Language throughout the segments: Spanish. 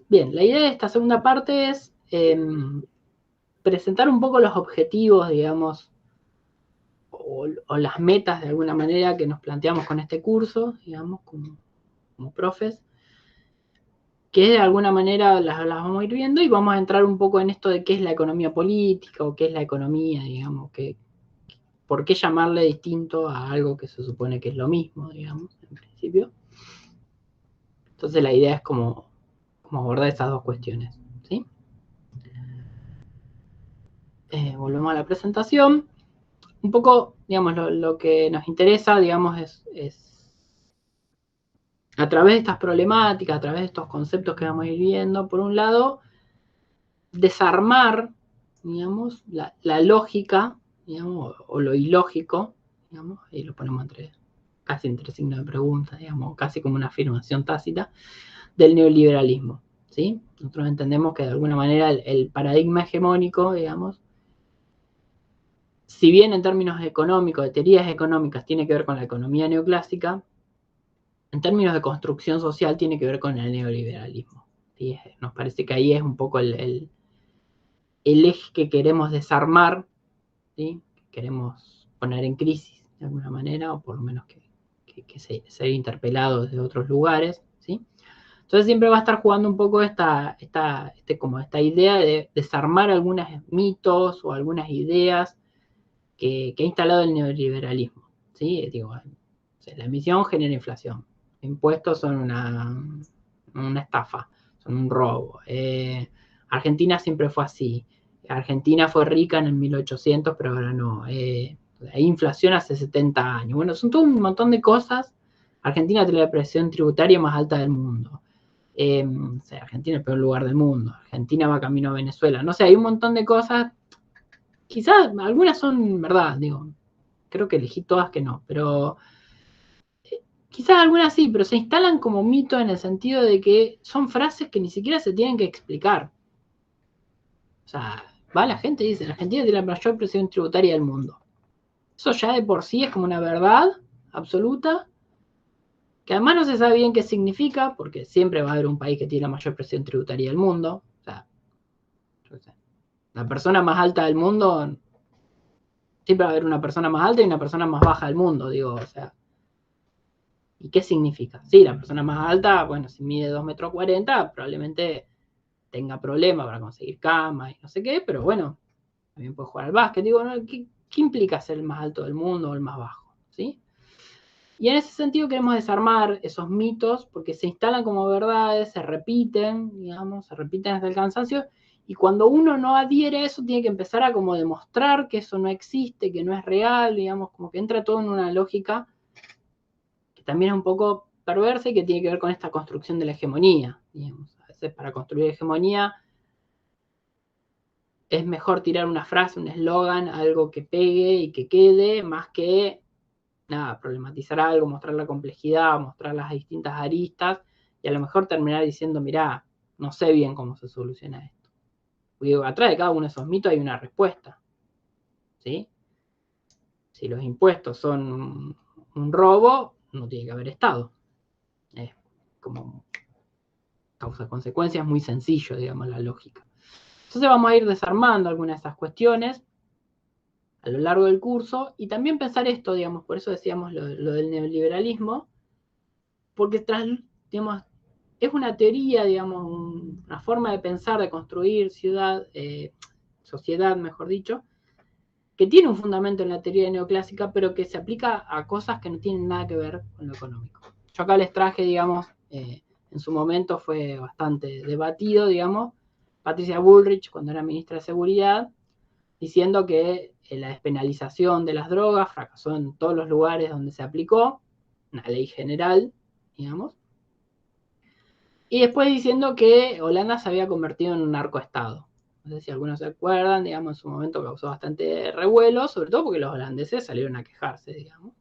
Bien, la idea de esta segunda parte es presentar un poco los objetivos, digamos, o las metas de alguna manera que nos planteamos con este curso, digamos, como profes, que de alguna manera las vamos a ir viendo y vamos a entrar un poco en esto de qué es la economía política o qué es la economía, digamos, por qué llamarle distinto a algo que se supone que es lo mismo, digamos, en principio. Entonces la idea es como abordar esas dos cuestiones, ¿sí? Volvemos a la presentación. Un poco, digamos, lo que nos interesa, digamos, es a través de estas problemáticas, a través de estos conceptos que vamos a ir viendo, por un lado, desarmar, digamos, la lógica, digamos, o lo ilógico, digamos, ahí lo ponemos casi entre signos de pregunta, digamos, casi como una afirmación tácita, del neoliberalismo, ¿sí? Nosotros entendemos que de alguna manera el paradigma hegemónico, digamos, si bien en términos económicos, de teorías económicas, tiene que ver con la economía neoclásica, en términos de construcción social tiene que ver con el neoliberalismo. ¿Sí? Nos parece que ahí es un poco el eje que queremos desarmar, ¿sí? Queremos poner en crisis de alguna manera, o por lo menos que ser interpelado desde otros lugares, ¿sí? Entonces siempre va a estar jugando un poco esta idea de desarmar algunos mitos o algunas ideas que ha instalado el neoliberalismo, ¿sí? Digo, la emisión genera inflación, impuestos son una estafa, son un robo. Argentina siempre fue así. Argentina fue rica en el 1800, pero ahora no. Hay inflación hace 70 años. Bueno, son todo un montón de cosas. Argentina tiene la presión tributaria más alta del mundo. Argentina es el peor lugar del mundo. Argentina va camino a Venezuela. No sé, hay un montón de cosas. Quizás algunas son verdad, digo. Creo que elegí todas que no, pero quizás algunas sí, pero se instalan como mitos en el sentido de que son frases que ni siquiera se tienen que explicar. O sea, va la gente y dice, la Argentina tiene la mayor presión tributaria del mundo. Eso ya de por sí es como una verdad absoluta, que además no se sabe bien qué significa, porque siempre va a haber un país que tiene la mayor presión tributaria del mundo. O sea, la persona más alta del mundo, siempre va a haber una persona más alta y una persona más baja del mundo, digo, o sea. ¿Y qué significa? Sí, la persona más alta, bueno, si mide 2,40 m, probablemente tenga problemas para conseguir cama y no sé qué, pero bueno, también puede jugar al básquet. Digo, ¿no? ¿Qué implica ser el más alto del mundo o el más bajo? ¿Sí? Y en ese sentido queremos desarmar esos mitos porque se instalan como verdades, se repiten, digamos, se repiten hasta el cansancio, y cuando uno no adhiere a eso tiene que empezar a como demostrar que eso no existe, que no es real, digamos, como que entra todo en una lógica que también es un poco perversa y que tiene que ver con esta construcción de la hegemonía, digamos. A veces para construir hegemonía es mejor tirar una frase, un eslogan, algo que pegue y que quede, más que nada, problematizar algo, mostrar la complejidad, mostrar las distintas aristas, y a lo mejor terminar diciendo, mirá, no sé bien cómo se soluciona esto. Porque atrás de cada uno de esos mitos hay una respuesta, ¿sí? Si los impuestos son un robo, no tiene que haber Estado. Es como causa-consecuencia, es muy sencillo, digamos, la lógica. Entonces vamos a ir desarmando algunas de esas cuestiones a lo largo del curso y también pensar esto, digamos, por eso decíamos lo del neoliberalismo, porque digamos, es una teoría, digamos, una forma de pensar, de construir sociedad, mejor dicho, que tiene un fundamento en la teoría neoclásica, pero que se aplica a cosas que no tienen nada que ver con lo económico. Yo acá les traje, digamos, en su momento fue bastante debatido, digamos, Patricia Bullrich, cuando era ministra de Seguridad, diciendo que la despenalización de las drogas fracasó en todos los lugares donde se aplicó, una ley general, digamos, y después diciendo que Holanda se había convertido en un narcoestado. No sé si algunos se acuerdan, digamos, en su momento causó bastante revuelo, sobre todo porque los holandeses salieron a quejarse, digamos,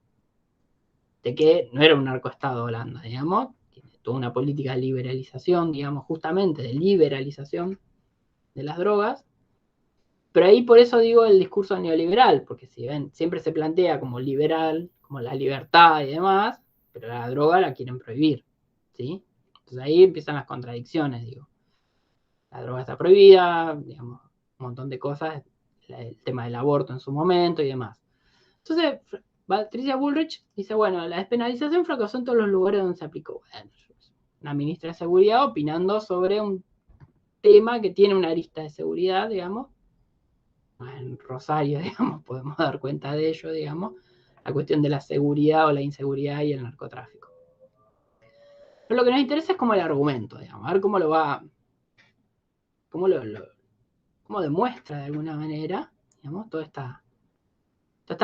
de que no era un narcoestado Holanda, digamos, tiene toda una política de liberalización, digamos, justamente de liberalización de las drogas, pero ahí por eso digo el discurso neoliberal, porque si ven, siempre se plantea como liberal, como la libertad y demás, pero la droga la quieren prohibir, ¿sí? Entonces ahí empiezan las contradicciones, digo. La droga está prohibida, digamos, un montón de cosas, el tema del aborto en su momento y demás. Entonces, Patricia Bullrich dice, bueno, la despenalización fracasó en todos los lugares donde se aplicó. Bueno, una ministra de Seguridad opinando sobre un tema que tiene una arista de seguridad, digamos. En Rosario, digamos, podemos dar cuenta de ello, digamos, la cuestión de la seguridad o la inseguridad y el narcotráfico. Pero lo que nos interesa es como el argumento, digamos, a ver cómo lo va, cómo demuestra de alguna manera, digamos, toda esta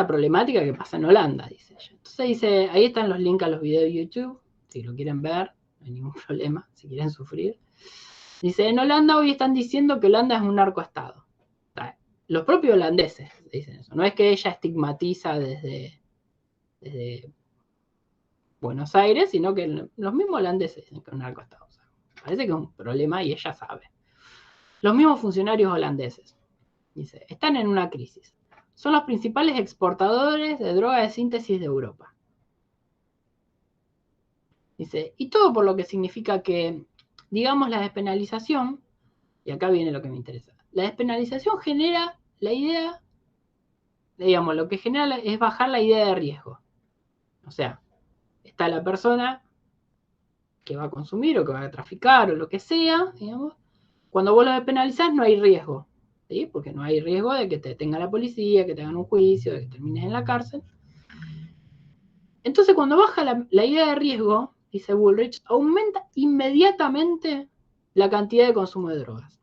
problemática que pasa en Holanda, dice ella. Entonces dice, ahí están los links a los videos de YouTube, si lo quieren ver, no hay ningún problema, si quieren sufrir. Dice, en Holanda hoy están diciendo que Holanda es un narcoestado. Los propios holandeses dicen eso, no es que ella estigmatiza desde Buenos Aires, sino que los mismos holandeses dicen que es un narcoestado. O sea, parece que es un problema y ella sabe. Los mismos funcionarios holandeses, dice, están en una crisis. Son los principales exportadores de droga de síntesis de Europa. Dice, y todo por lo que significa que, digamos, la despenalización, y acá viene lo que me interesa, la despenalización genera la idea, digamos, lo que genera es bajar la idea de riesgo. O sea, está la persona que va a consumir o que va a traficar o lo que sea, digamos, cuando vos lo despenalizás no hay riesgo, ¿sí? Porque no hay riesgo de que te detenga la policía, que te hagan un juicio, de que termines en la cárcel. Entonces, cuando baja la idea de riesgo, dice Bullrich, aumenta inmediatamente la cantidad de consumo de drogas.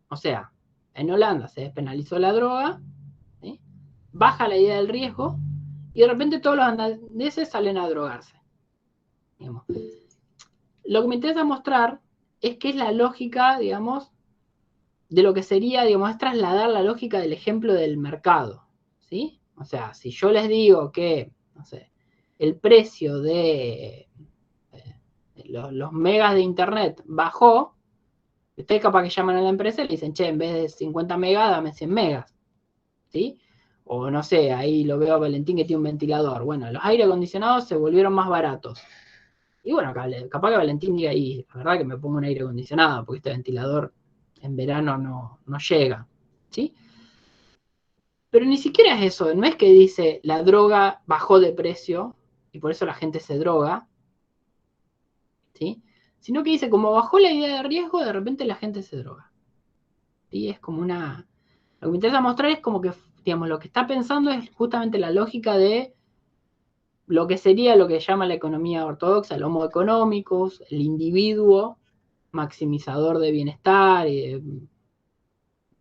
O sea, en Holanda se despenalizó la droga, ¿sí? Baja la idea del riesgo y de repente todos los holandeses salen a drogarse. Digamos. Lo que me interesa mostrar es que es la lógica, digamos, de lo que sería, digamos, es trasladar la lógica del ejemplo del mercado, ¿sí? O sea, si yo les digo que, no sé, el precio de los megas de internet bajó, ustedes capaz que llaman a la empresa y le dicen, che, en vez de 50 megas, dame 100 megas, ¿sí? O no sé, ahí lo veo a Valentín que tiene un ventilador. Bueno, los aire acondicionados se volvieron más baratos. Y bueno, capaz que Valentín diga, y la verdad que me pongo un aire acondicionado, porque este ventilador en verano no llega, ¿sí? Pero ni siquiera es eso, no es que dice la droga bajó de precio y por eso la gente se droga, ¿sí? Sino que dice, como bajó la idea de riesgo, de repente la gente se droga. ¿Sí? Es como una... Lo que me interesa mostrar es como que, digamos, lo que está pensando es justamente la lógica de lo que sería lo que llama la economía ortodoxa, el homo economicus, el individuo maximizador de bienestar y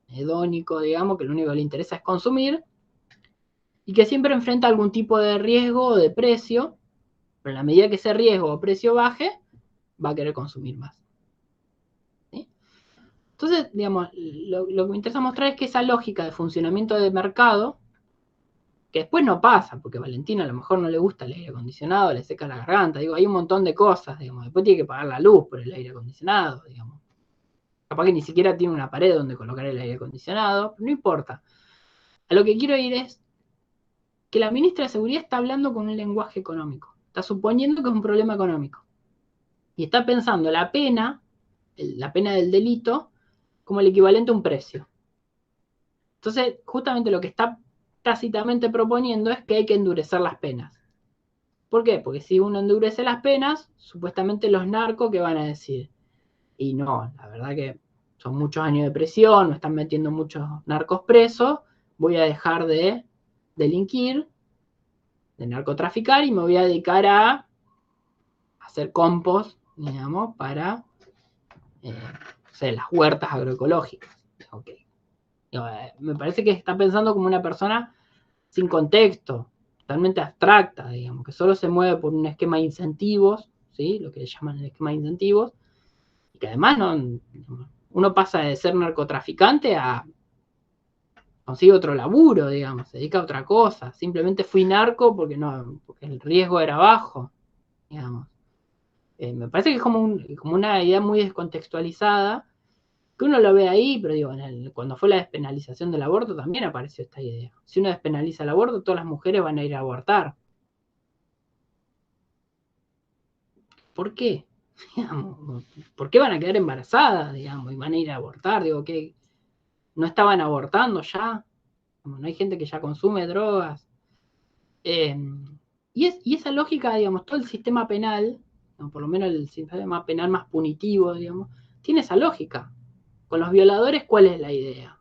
hedónico, digamos, que lo único que le interesa es consumir, y que siempre enfrenta algún tipo de riesgo o de precio, pero en la medida que ese riesgo o precio baje, va a querer consumir más. ¿Sí? Entonces, digamos, lo que me interesa mostrar es que esa lógica de funcionamiento de mercado, que después no pasa, porque a Valentina a lo mejor no le gusta el aire acondicionado, le seca la garganta, digo, hay un montón de cosas, digamos, después tiene que pagar la luz por el aire acondicionado, digamos. Capaz que ni siquiera tiene una pared donde colocar el aire acondicionado, pero no importa. A lo que quiero ir es que la ministra de Seguridad está hablando con un lenguaje económico, está suponiendo que es un problema económico, y está pensando la pena del delito, como el equivalente a un precio. Entonces, justamente lo que está tácitamente proponiendo es que hay que endurecer las penas. ¿Por qué? Porque si uno endurece las penas, supuestamente los narcos, ¿qué van a decir? Y no, la verdad que son muchos años de presión, me están metiendo muchos narcos presos, voy a dejar de delinquir, de narcotraficar y me voy a dedicar a hacer compost, digamos, para o sea, las huertas agroecológicas. Okay. Me parece que está pensando como una persona sin contexto, totalmente abstracta, digamos, que solo se mueve por un esquema de incentivos, ¿sí? Lo que llaman el esquema de incentivos, y que además uno pasa de ser narcotraficante a consigue otro laburo, digamos, se dedica a otra cosa, simplemente fui narco porque el riesgo era bajo, digamos. Me parece que es como una idea muy descontextualizada, que uno lo ve ahí, pero digo, cuando fue la despenalización del aborto también apareció esta idea. Si uno despenaliza el aborto, todas las mujeres van a ir a abortar. ¿Por qué? Digamos, ¿por qué van a quedar embarazadas, digamos, y van a ir a abortar? Digo, ¿qué? ¿No estaban abortando ya? No hay gente que ya consume drogas. Y esa lógica, digamos, todo el sistema penal, ¿no? Por lo menos el sistema penal más punitivo, digamos, tiene esa lógica. Con los violadores, ¿cuál es la idea?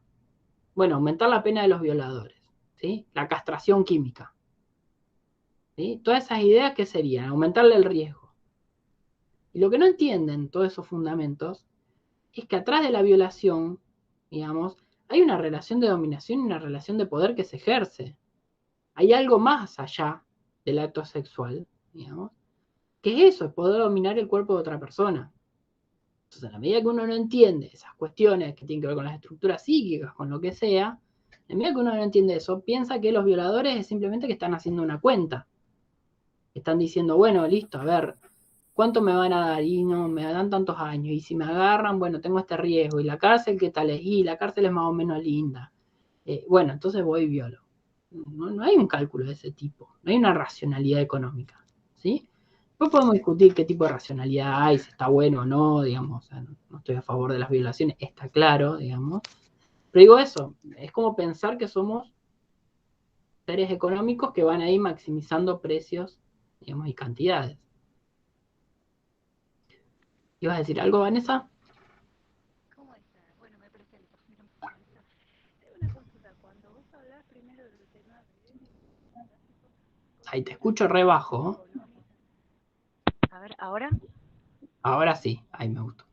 Bueno, aumentar la pena de los violadores, ¿sí? La castración química, ¿sí? Todas esas ideas, ¿qué serían? Aumentarle el riesgo. Y lo que no entienden todos esos fundamentos es que atrás de la violación, digamos, hay una relación de dominación y una relación de poder que se ejerce. Hay algo más allá del acto sexual, digamos, que es eso, es poder dominar el cuerpo de otra persona. Entonces, a la medida que uno no entiende esas cuestiones que tienen que ver con las estructuras psíquicas, con lo que sea, a la medida que uno no entiende eso, piensa que los violadores es simplemente que están haciendo una cuenta. Están diciendo, bueno, listo, a ver, ¿cuánto me van a dar? Y no, me dan tantos años. Y si me agarran, bueno, tengo este riesgo. Y la cárcel, ¿qué tal es? Y la cárcel es más o menos linda. Bueno, entonces voy y violo. No hay un cálculo de ese tipo. No hay una racionalidad económica. ¿Sí? Después podemos discutir qué tipo de racionalidad hay, si está bueno o no, digamos. O sea, no estoy a favor de las violaciones, está claro, digamos. Pero digo eso, es como pensar que somos seres económicos que van ahí maximizando precios, digamos, y cantidades. ¿Ibas a decir algo, Vanessa? ¿Cómo estás? Bueno, me presento. Mi nombre es Vanessa. Tengo una consulta. Cuando vos hablás primero del tema de clásico, Ahí te ¿considerás escucho en la re ecuación bajo. económica? A ver, ¿ahora? Ahora sí, ahí me gustó.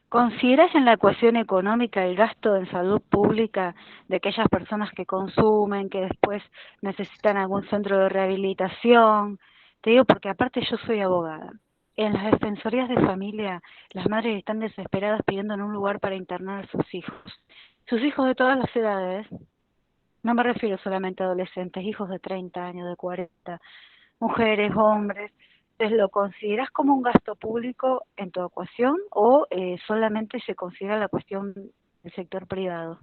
¿Consideras en la ecuación económica el gasto en salud pública de aquellas personas que consumen, que después necesitan algún centro de rehabilitación? Te digo porque aparte yo soy abogada. En las defensorías de familia, las madres están desesperadas pidiendo en un lugar para internar a sus hijos de todas las edades. No me refiero solamente a adolescentes, hijos de 30 años, de 40, mujeres, hombres. Entonces, ¿lo consideras como un gasto público en tu ecuación o solamente se considera la cuestión del sector privado?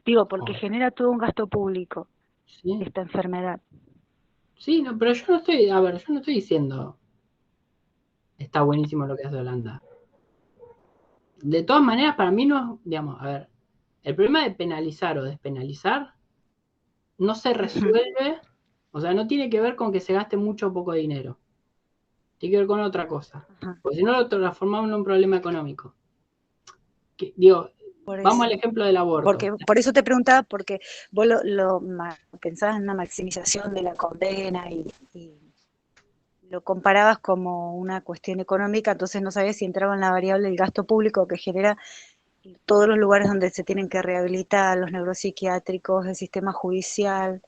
Digo, porque Oh, genera todo un gasto público sí, esta enfermedad. sí, no, pero yo no estoy, a ver, yo no estoy diciendo está buenísimo lo que hace Holanda. De todas maneras, para mí no, digamos, a ver, el problema de penalizar o despenalizar no se Ujú. resuelve, o sea, no tiene que ver con que se gaste mucho o poco dinero, tiene que ver con otra cosa, Ajá. porque si no lo transformamos en un problema económico. Digo, Por vamos eso. al ejemplo del aborto. Porque, por eso te preguntaba, porque vos pensabas en una maximización de la condena y lo comparabas como una cuestión económica, entonces no sabías si entraba en la variable del gasto público que genera todos los lugares donde se tienen que rehabilitar, los neuropsiquiátricos, el sistema judicial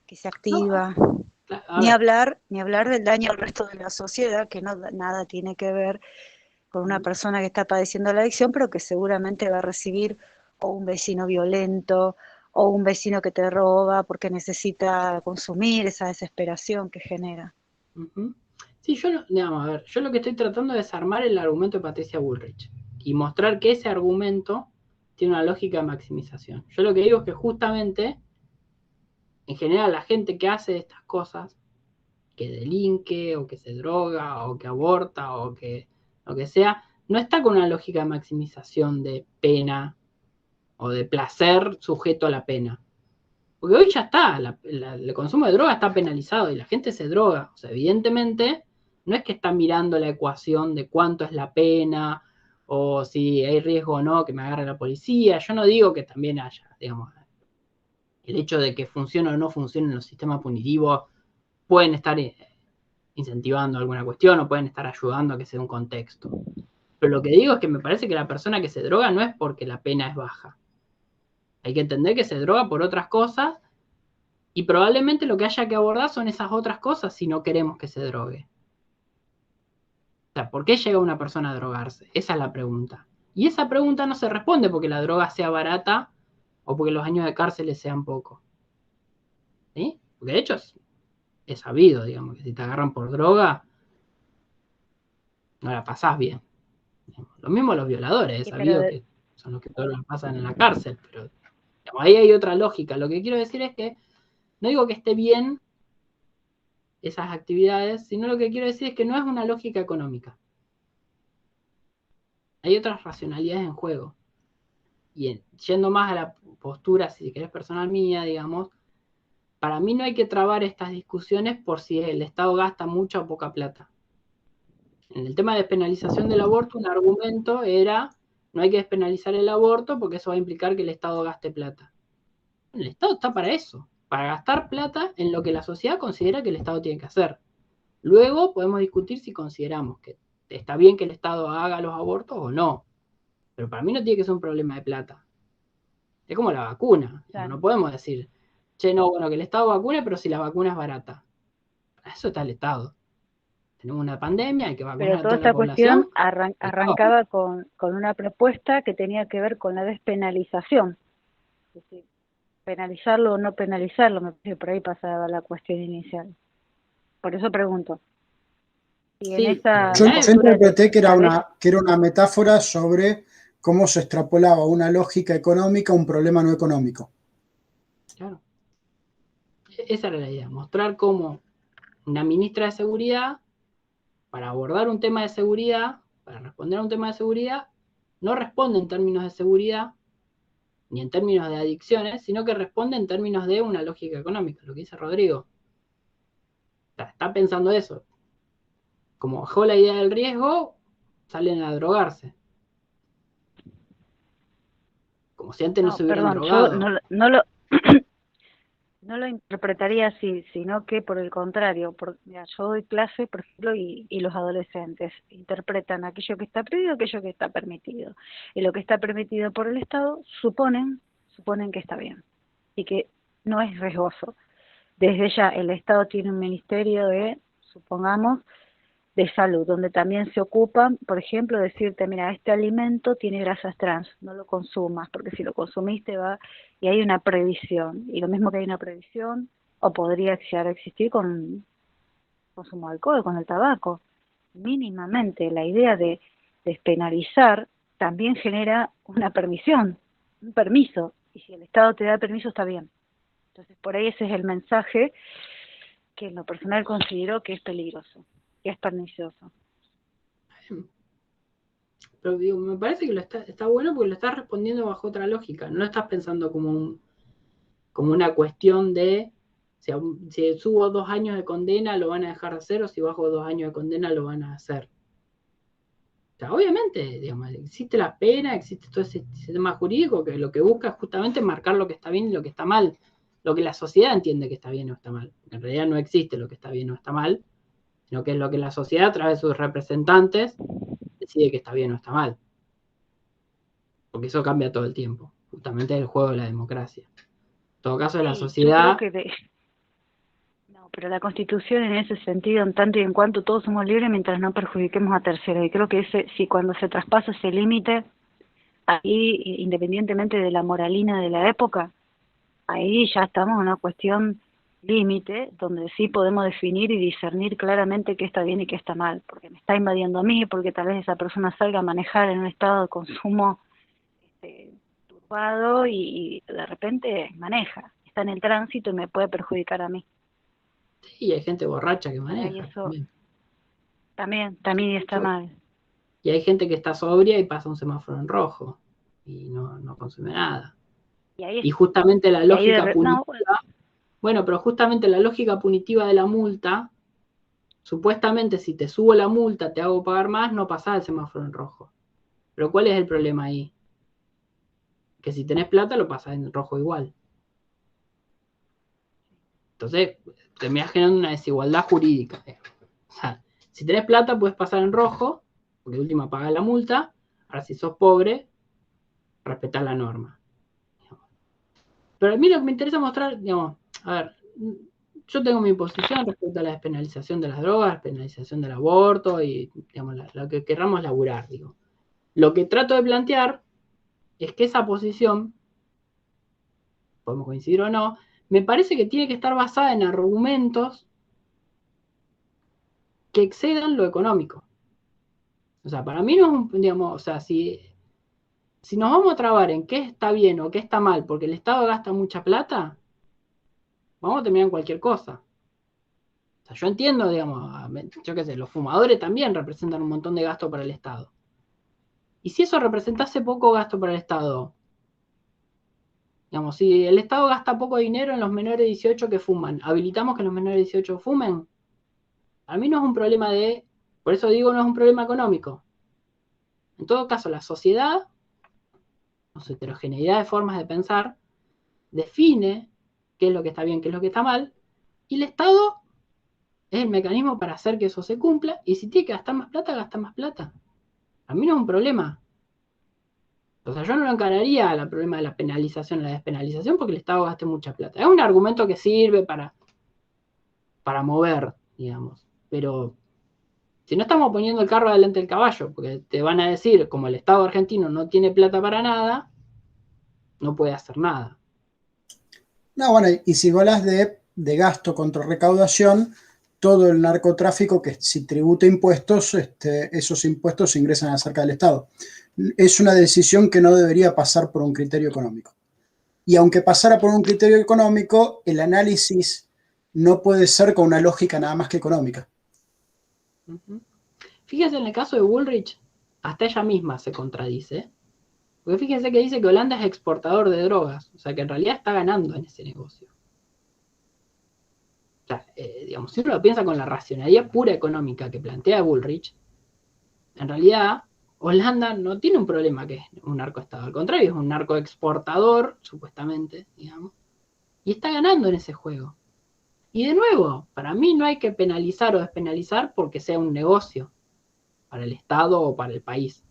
que se No, activa. a ver, Ni hablar del daño al resto de la sociedad, que no nada tiene que ver con una persona que está padeciendo la adicción, pero que seguramente va a recibir o un vecino violento o un vecino que te roba porque necesita consumir esa desesperación que genera. uh-huh. Sí, yo, digamos, a ver, yo lo que estoy tratando es desarmar el argumento de Patricia Bullrich y mostrar que ese argumento tiene una lógica de maximización. Yo lo que digo es que justamente, en general, la gente que hace estas cosas, que delinque o que se droga o que aborta o que lo que sea, no está con una lógica de maximización de pena o de placer sujeto a la pena. Porque hoy ya está, el consumo de droga está penalizado y la gente se droga. O sea, evidentemente, no es que está mirando la ecuación de cuánto es la pena o si hay riesgo o no que me agarre la policía. Yo no digo que también haya, digamos, el hecho de que funcione o no funcione en los sistemas punitivos pueden estar incentivando alguna cuestión o pueden estar ayudando a que sea un contexto. Pero lo que digo es que me parece que la persona que se droga no es porque la pena es baja. Hay que entender que se droga por otras cosas y probablemente lo que haya que abordar son esas otras cosas si no queremos que se drogue. O sea, ¿por qué llega una persona a drogarse? Esa es la pregunta. Y esa pregunta no se responde porque la droga sea barata o porque los años de cárcel sean pocos. ¿Sí? Porque de hecho es sabido, digamos, que si te agarran por droga, no la pasás bien. Lo mismo los violadores, es Y pero sabido que son los que peor la pasan en la cárcel, pero digamos, ahí hay otra lógica. Lo que quiero decir es que no digo que esté bien esas actividades, sino lo que quiero decir es que no es una lógica económica. Hay otras racionalidades en juego. Y yendo más a la postura, si querés, personal mía, digamos, para mí no hay que trabar estas discusiones por si el Estado gasta mucha o poca plata. En el tema de despenalización del aborto, un argumento era, no hay que despenalizar el aborto porque eso va a implicar que el Estado gaste plata. El Estado está para eso, para gastar plata en lo que la sociedad considera que el Estado tiene que hacer. Luego podemos discutir si consideramos que está bien que el Estado haga los abortos o no. Pero para mí no tiene que ser un problema de plata. Es como la vacuna. Claro. No podemos decir, che, no, bueno, que el Estado vacune, pero si la vacuna es barata. Para eso está el Estado. Tenemos una pandemia, hay que vacunar Pero a toda toda la esta población. cuestión arrancaba con una propuesta que tenía que ver con la despenalización. Es decir, penalizarlo o no penalizarlo, me parece que por ahí pasaba la cuestión inicial. Por eso pregunto. Y en Sí, esa Yo postura interpreté que era tal vez, una metáfora sobre cómo se extrapolaba una lógica económica a un problema no económico. claro. Esa era la idea, mostrar cómo una ministra de Seguridad, para abordar un tema de seguridad, para responder a un tema de seguridad, no responde en términos de seguridad, ni en términos de adicciones, sino que responde en términos de una lógica económica, lo que dice Rodrigo. O sea, está pensando eso. Como bajó la idea del riesgo, salen a drogarse. Como si antes no no, se hubieran perdón, yo drogado. no lo interpretaría así, sino que por el contrario, mira, yo doy clase, por ejemplo, y los adolescentes interpretan aquello que está prohibido, aquello que está permitido. Y lo que está permitido por el Estado suponen que está bien y que no es riesgoso. Desde ya el Estado tiene un ministerio de, supongamos, de salud, donde también se ocupan, por ejemplo, decirte, mira, este alimento tiene grasas trans, no lo consumas, porque si lo consumiste va, y hay una previsión, y lo mismo que hay una previsión, o podría llegar a existir con consumo de alcohol, con el tabaco. Mínimamente la idea de despenalizar también genera una permisión, un permiso, y si el Estado te da permiso está bien. Entonces, por ahí ese es el mensaje que en lo personal considero que es peligroso, que es pernicioso. Pero digo, me parece que está bueno porque lo estás respondiendo bajo otra lógica. No lo estás pensando como una cuestión de si subo 2 años de condena lo van a dejar de hacer o si bajo 2 años de condena lo van a hacer. O sea, obviamente, digamos, existe la pena, existe todo ese sistema jurídico que lo que busca es justamente marcar lo que está bien y lo que está mal, lo que la sociedad entiende que está bien o está mal. En realidad no existe lo que está bien o está mal, sino que es lo que la sociedad a través de sus representantes decide que está bien o está mal. Porque eso cambia todo el tiempo. Justamente es el juego de la democracia. En todo caso, la Sí, sociedad... yo creo que no, pero la Constitución en ese sentido, en tanto y en cuanto todos somos libres mientras no perjudiquemos a terceros, y creo que si cuando se traspasa ese límite, ahí, independientemente de la moralina de la época, ahí ya estamos en una cuestión límite, donde sí podemos definir y discernir claramente qué está bien y qué está mal, porque me está invadiendo a mí, porque tal vez esa persona salga a manejar en un estado de consumo turbado y de repente maneja, está en el tránsito y me puede perjudicar a mí. Sí, hay gente borracha que Por ahí maneja eso también. también está mal. Y hay gente que está sobria y pasa un semáforo en rojo y no consume nada. Y justamente la lógica punitiva, bueno, pero justamente la lógica punitiva de la multa, supuestamente si te subo la multa, te hago pagar más, no pasás el semáforo en rojo. Pero ¿cuál es el problema ahí? Que si tenés plata lo pasás en rojo igual. Entonces, terminás generando una desigualdad jurídica. O sea, si tenés plata puedes pasar en rojo, porque de última pagás la multa. Ahora si sos pobre, respetás la norma. Pero a mí lo que me interesa mostrar, digamos, a ver, yo tengo mi posición respecto a la despenalización de las drogas, despenalización del aborto y, digamos, lo que querramos laburar, digo. Lo que trato de plantear es que esa posición, podemos coincidir o no, me parece que tiene que estar basada en argumentos que excedan lo económico. O sea, para mí no es un, digamos, o sea, si nos vamos a trabar en qué está bien o qué está mal porque el Estado gasta mucha plata, vamos a terminar en cualquier cosa. O O sea, yo entiendo, digamos, yo qué sé, los fumadores también representan un montón de gasto para el Estado. Y si eso representase poco gasto para el Estado, digamos, si el Estado gasta poco dinero en los menores de 18 que fuman, habilitamos que los menores de 18 fumen, a mí no es un problema por eso digo, no es un problema económico. En todo caso, la sociedad, o su heterogeneidad de formas de pensar, define qué es lo que está bien, qué es lo que está mal, y el Estado es el mecanismo para hacer que eso se cumpla, y si tiene que gastar más plata, gasta más plata. A mí no es un problema. O sea, yo no lo encararía al problema de la penalización, la despenalización, porque el Estado gaste mucha plata. Es un argumento que sirve para mover, digamos. Pero si no estamos poniendo el carro delante del caballo, porque te van a decir, como el Estado argentino no tiene plata para nada, no puede hacer nada. No, bueno, y si hablas de gasto contra recaudación, todo el narcotráfico que si tributa impuestos, esos impuestos ingresan a cerca del Estado. Es una decisión que no debería pasar por un criterio económico. Y aunque pasara por un criterio económico, el análisis no puede ser con una lógica nada más que económica. Fíjese en el caso de Bullrich, hasta ella misma se contradice. Porque fíjense que dice que Holanda es exportador de drogas, o sea que en realidad está ganando en ese negocio. O sea, digamos, si uno lo piensa con la racionalidad pura económica que plantea Bullrich, en realidad Holanda no tiene un problema que es un narcoestado, al contrario, es un narcoexportador, supuestamente, digamos, y está ganando en ese juego. Y de nuevo, para mí no hay que penalizar o despenalizar porque sea un negocio para el Estado o para el país.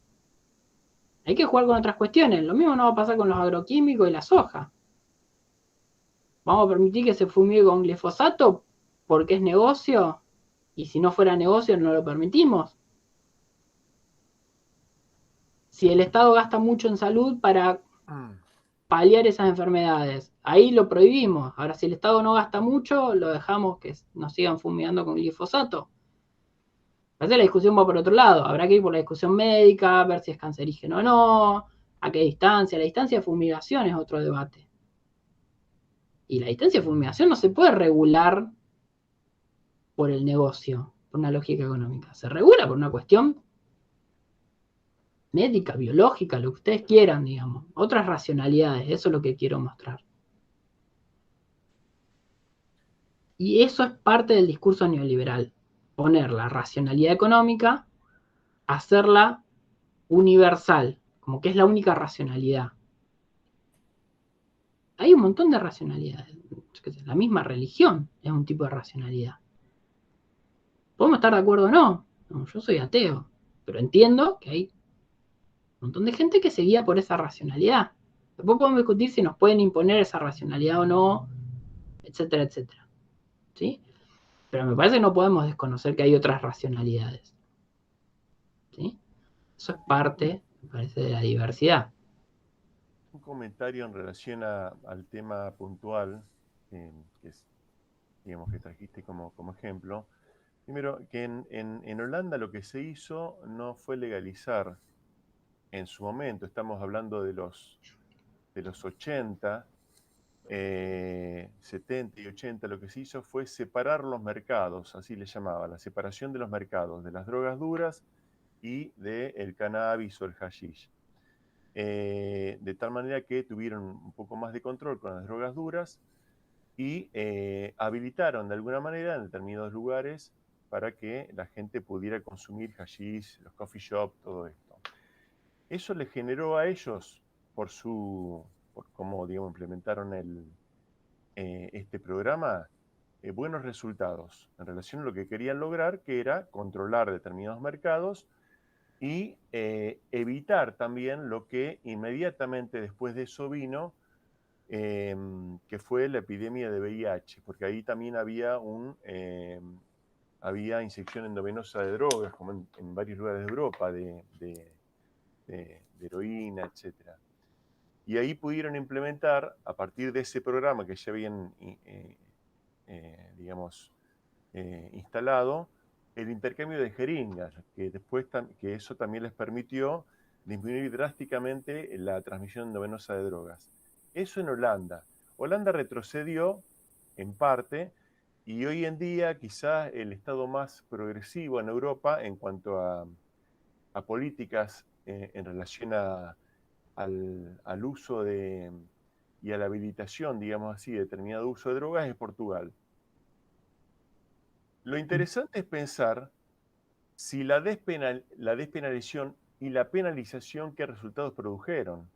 Hay que jugar con otras cuestiones. Lo mismo no va a pasar con los agroquímicos y la soja. Vamos a permitir que se fumigue con glifosato porque es negocio, y si no fuera negocio no lo permitimos. Si el Estado gasta mucho en salud para paliar esas enfermedades, ahí lo prohibimos. Ahora, si el Estado no gasta mucho, lo dejamos que nos sigan fumigando con glifosato. Parece que la discusión va por otro lado. Habrá que ir por la discusión médica, ver si es cancerígeno o no, a qué distancia. La distancia de fumigación es otro debate. Y la distancia de fumigación no se puede regular por el negocio, por una lógica económica. Se regula por una cuestión médica, biológica, lo que ustedes quieran, digamos. Otras racionalidades, eso es lo que quiero mostrar. Y eso es parte del discurso neoliberal. Poner la racionalidad económica, hacerla universal, como que es la única racionalidad. Hay un montón de racionalidades. La misma religión es un tipo de racionalidad. ¿Podemos estar de acuerdo o no? No, yo soy ateo, pero entiendo que hay un montón de gente que se guía por esa racionalidad. Después podemos discutir si nos pueden imponer esa racionalidad o no, etcétera, etcétera. ¿Sí? Pero me parece que no podemos desconocer que hay otras racionalidades. ¿Sí? Eso es parte, me parece, de la diversidad. Un comentario en relación al tema puntual, que es, digamos, que trajiste como ejemplo. Primero, que en Holanda lo que se hizo no fue legalizar en su momento, estamos hablando de los 80, 70 y 80, lo que se hizo fue separar los mercados, así le llamaba, la separación de los mercados, de las drogas duras y del cannabis o el hashish. De tal manera que tuvieron un poco más de control con las drogas duras y habilitaron de alguna manera en determinados lugares para que la gente pudiera consumir hashish, los coffee shop, todo esto. Eso les generó a ellos, por cómo, digamos, implementaron este programa, buenos resultados en relación a lo que querían lograr, que era controlar determinados mercados y evitar también lo que inmediatamente después de eso vino, que fue la epidemia de VIH, porque ahí también había había inyección endovenosa de drogas, como en varios lugares de Europa, de heroína, etc. Y ahí pudieron implementar, a partir de ese programa que ya habían, digamos, instalado, el intercambio de jeringas, que eso también les permitió disminuir drásticamente la transmisión endovenosa de drogas. Eso en Holanda. Holanda retrocedió, en parte, Y hoy en día quizás el estado más progresivo en Europa en cuanto a políticas en relación al uso y a la habilitación, digamos así, de determinado uso de drogas es Portugal. Lo interesante es pensar si la despenalización y la penalización, qué resultados produjeron.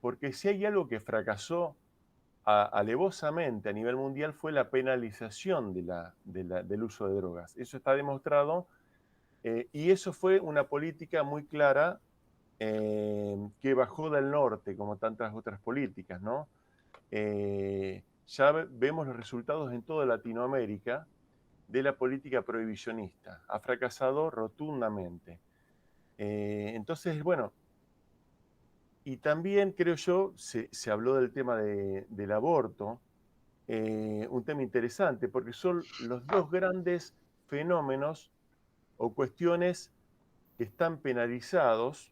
Porque si hay algo que fracasó alevosamente a nivel mundial fue la penalización del uso de drogas. Eso está demostrado y eso fue una política muy clara que bajó del norte, como tantas otras políticas, ¿no? Ya vemos los resultados en toda Latinoamérica de la política prohibicionista. Ha fracasado rotundamente. Entonces, bueno, y también creo yo, se habló del tema del aborto, un tema interesante, porque son los dos grandes fenómenos o cuestiones que están penalizados,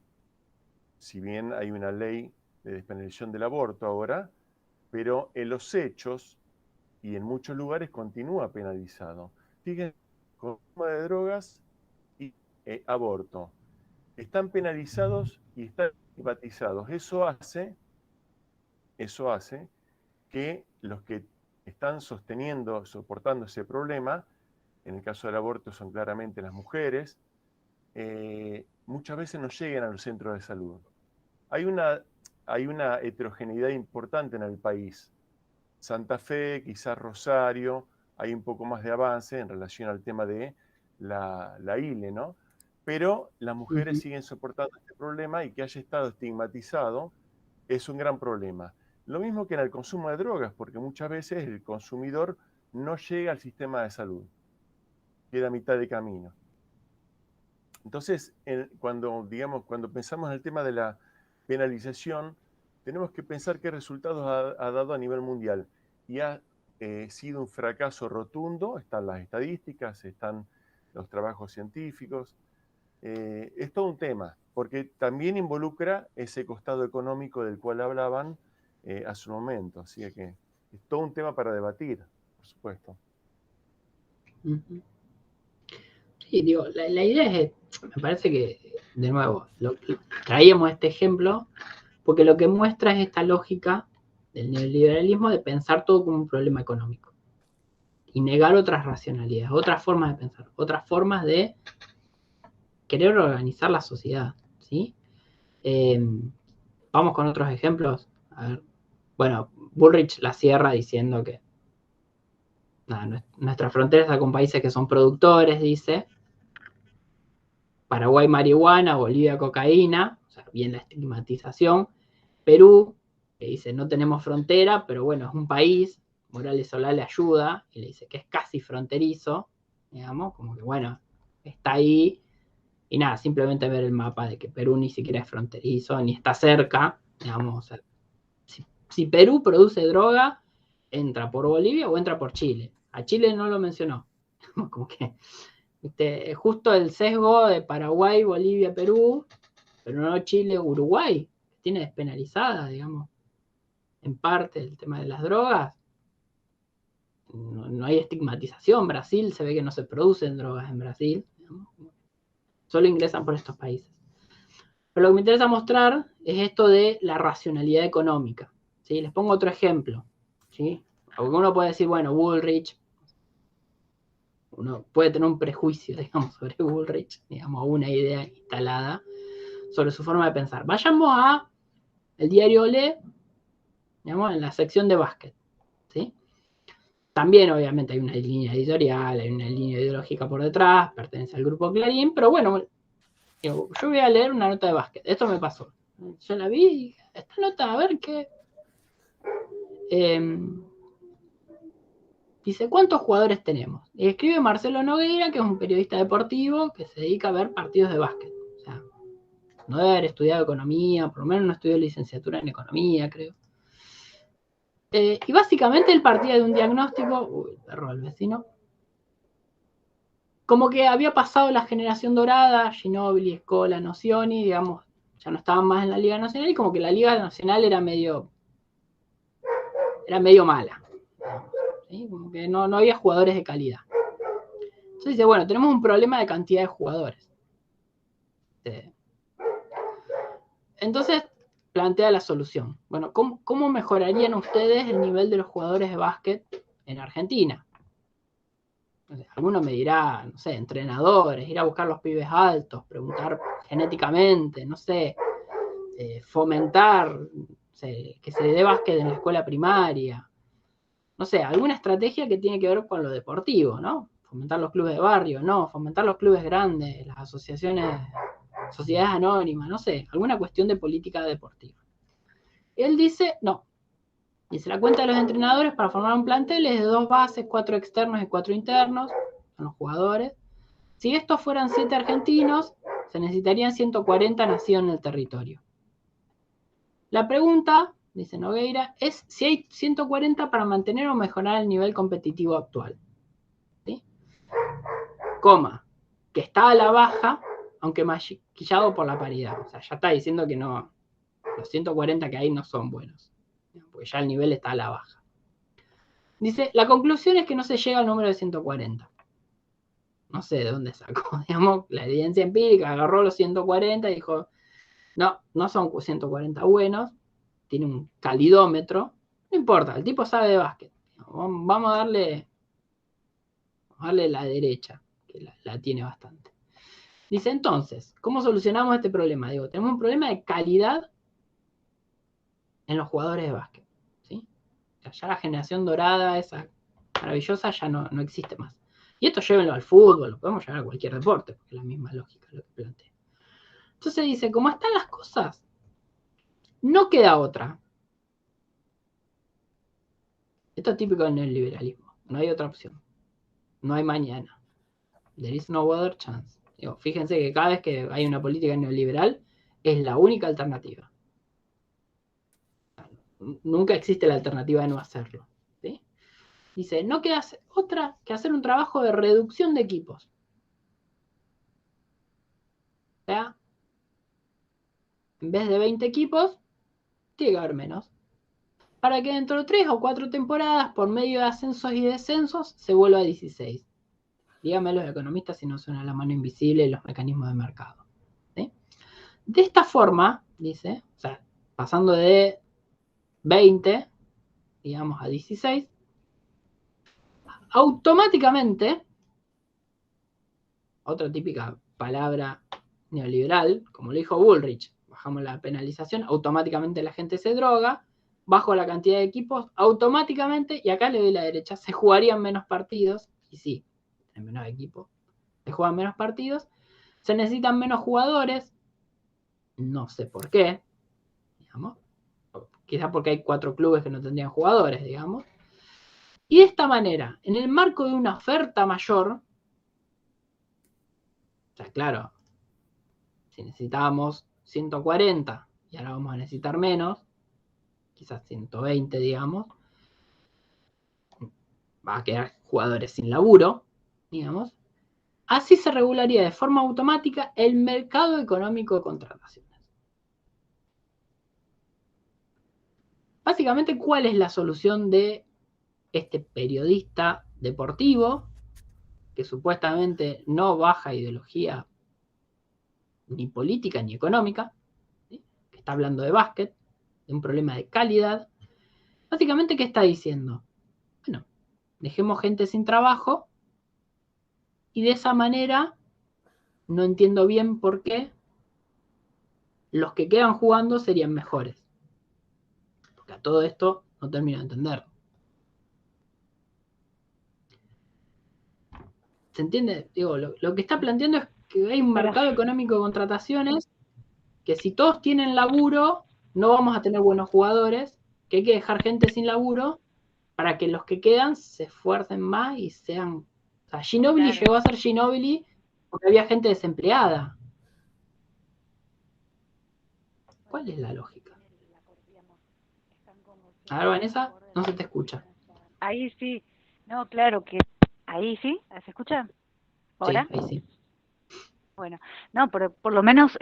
si bien hay una ley de despenalización del aborto ahora, pero en los hechos y en muchos lugares continúa penalizado. Fíjense, consumo de drogas y aborto. Están penalizados y están estigmatizados. Eso hace que los que están soportando ese problema, en el caso del aborto son claramente las mujeres, muchas veces no llegan a los centros de salud. Hay una heterogeneidad importante en el país. Santa Fe, quizás Rosario, hay un poco más de avance en relación al tema de la ILE, ¿no? Pero las mujeres siguen soportando este problema y que haya estado estigmatizado es un gran problema. Lo mismo que en el consumo de drogas, porque muchas veces el consumidor no llega al sistema de salud, queda a mitad de camino. Entonces, cuando pensamos en el tema de la penalización, tenemos que pensar qué resultados ha dado a nivel mundial. Y ha sido un fracaso rotundo, están las estadísticas, están los trabajos científicos. Es todo un tema, porque también involucra ese costado económico del cual hablaban hace un momento. Así que es todo un tema para debatir, por supuesto. Sí, digo, la idea es, me parece que, de nuevo, traíamos este ejemplo porque lo que muestra es esta lógica del neoliberalismo de pensar todo como un problema económico y negar otras racionalidades, otras formas de pensar, otras formas de querer organizar la sociedad, ¿sí? Vamos con otros ejemplos. A ver. Bueno, Bullrich la cierra diciendo que nuestra frontera está con países que son productores, dice. Paraguay marihuana, Bolivia cocaína, o sea, bien la estigmatización. Perú, que dice no tenemos frontera, pero bueno, es un país. Morales Solá le ayuda y le dice que es casi fronterizo, digamos, como que bueno, está ahí. Y nada, simplemente ver el mapa de que Perú ni siquiera es fronterizo, ni está cerca, digamos, o sea, si Perú produce droga, entra por Bolivia o entra por Chile. A Chile no lo mencionó. Como que justo el sesgo de Paraguay, Bolivia, Perú, pero no Chile, Uruguay, que tiene despenalizada, digamos, en parte el tema de las drogas. No hay estigmatización. Brasil se ve que no se producen drogas en Brasil, digamos. Solo ingresan por estos países. Pero lo que me interesa mostrar es esto de la racionalidad económica. ¿Sí? Les pongo otro ejemplo. ¿Sí? Porque uno puede decir, bueno, Bullrich, uno puede tener un prejuicio, digamos, sobre Bullrich, digamos, una idea instalada sobre su forma de pensar. Vayamos a el diario Olé, digamos, en la sección de básquet. ¿Sí? También, obviamente, hay una línea editorial, hay una línea ideológica por detrás, pertenece al grupo Clarín, pero bueno, yo voy a leer una nota de básquet. Esto me pasó. Yo la vi y dije, esta nota, a ver qué. Dice, ¿cuántos jugadores tenemos? Y escribe Marcelo Nogueira, que es un periodista deportivo que se dedica a ver partidos de básquet. O sea, no debe haber estudiado economía, por lo menos no estudió licenciatura en economía, creo. Y básicamente él partía de un diagnóstico, uy, perro del vecino, como que había pasado la generación dorada, Ginóbili, Scola, Nocioni, digamos, ya no estaban más en la Liga Nacional, y como que la Liga Nacional era medio mala. ¿sí? Como que no había jugadores de calidad. Entonces dice, bueno, tenemos un problema de cantidad de jugadores. Entonces plantea la solución. Bueno, ¿cómo mejorarían ustedes el nivel de los jugadores de básquet en Argentina? Alguno me dirá, no sé, entrenadores, ir a buscar los pibes altos, preguntar genéticamente, no sé, fomentar, no sé, que se dé básquet en la escuela primaria, no sé, alguna estrategia que tiene que ver con lo deportivo, ¿no? Fomentar los clubes de barrio, no, fomentar los clubes grandes, las asociaciones, sociedades anónimas, no sé, alguna cuestión de política deportiva. Él dice, no. Dice, la cuenta de los entrenadores para formar un plantel es de 2 bases, 4 externos y 4 internos, son los jugadores. Si estos fueran 7 argentinos, se necesitarían 140 nacidos en el territorio. La pregunta, dice Nogueira, es si hay 140 para mantener o mejorar el nivel competitivo actual. ¿Sí? Coma, que está a la baja, aunque maquillado por la paridad. O sea, ya está diciendo que no, los 140 que hay no son buenos, porque ya el nivel está a la baja. Dice, la conclusión es que no se llega al número de 140. No sé de dónde sacó, digamos, la evidencia empírica, agarró los 140 y dijo, no son 140 buenos, tiene un calidómetro, no importa, el tipo sabe de básquet. Vamos a darle la derecha, que la tiene bastante. Dice, entonces, ¿cómo solucionamos este problema? Digo, tenemos un problema de calidad en los jugadores de básquet. ¿Sí? O sea, ya la generación dorada, esa maravillosa, ya no existe más. Y esto llévenlo al fútbol, lo podemos llevar a cualquier deporte, porque es la misma lógica lo que plantea. Entonces dice, como están las cosas, no queda otra. Esto es típico del neoliberalismo. No hay otra opción. No hay mañana. There is no other chance. Digo, fíjense que cada vez que hay una política neoliberal, es la única alternativa. Nunca existe la alternativa de no hacerlo. ¿Sí? Dice, no queda otra que hacer un trabajo de reducción de equipos. O sea, en vez de 20 equipos, tiene que haber menos. Para que dentro de 3 o 4 temporadas, por medio de ascensos y descensos, se vuelva a 16. Díganme los economistas si no suena la mano invisible y los mecanismos de mercado. ¿Sí? De esta forma, dice, o sea, pasando de 20, digamos, a 16, automáticamente, otra típica palabra neoliberal, como lo dijo Bullrich, bajamos la penalización, automáticamente la gente se droga, bajo la cantidad de equipos, automáticamente, y acá le doy la derecha, se jugarían menos partidos, y sí, en menos equipos, se juegan menos partidos, se necesitan menos jugadores, no sé por qué, digamos, quizás porque hay 4 clubes que no tendrían jugadores, digamos, y de esta manera, en el marco de una oferta mayor, o sea, claro, si necesitábamos 140 y ahora vamos a necesitar menos, quizás 120, digamos, va a quedar jugadores sin laburo, digamos. Así se regularía de forma automática el mercado económico de contrataciones. Básicamente, ¿cuál es la solución de este periodista deportivo que supuestamente no baja ideología ni política ni económica, ¿sí? Que está hablando de básquet, de un problema de calidad? Básicamente, ¿qué está diciendo? Bueno, dejemos gente sin trabajo y de esa manera no entiendo bien por qué los que quedan jugando serían mejores. Porque a todo esto no termino de entender. ¿Se entiende? Digo, lo que está planteando es que hay un mercado económico de contrataciones, que si todos tienen laburo, no vamos a tener buenos jugadores, que hay que dejar gente sin laburo para que los que quedan se esfuercen más y sean... O sea, Ginóbili llegó a ser Ginóbili porque había gente desempleada. ¿Cuál es la lógica? A ver, Vanessa, no se te escucha. Ahí sí, no, claro que ahí sí, ¿se escucha? ¿Ahora? Sí, ahí sí. Bueno, no, por lo menos,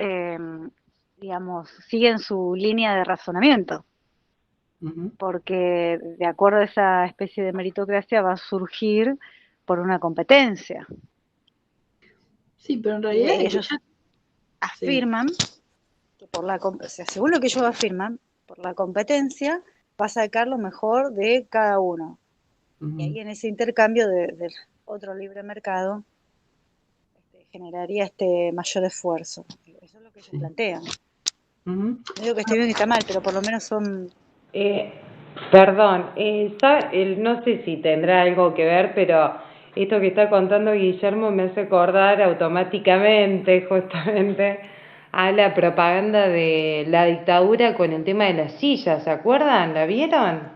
digamos, siguen su línea de razonamiento. porque de acuerdo a esa especie de meritocracia va a surgir por una competencia. Sí, pero en realidad ellos afirman que según lo que ellos afirman, por la competencia va a sacar lo mejor de cada uno. Y ahí en ese intercambio del otro libre mercado generaría mayor esfuerzo. Eso es lo que ellos plantean. No digo que esté bien y está mal, pero por lo menos son... Perdón, no sé si tendrá algo que ver, pero esto que está contando Guillermo me hace acordar automáticamente, justamente, a la propaganda de la dictadura con el tema de las sillas, ¿se acuerdan? ¿La vieron?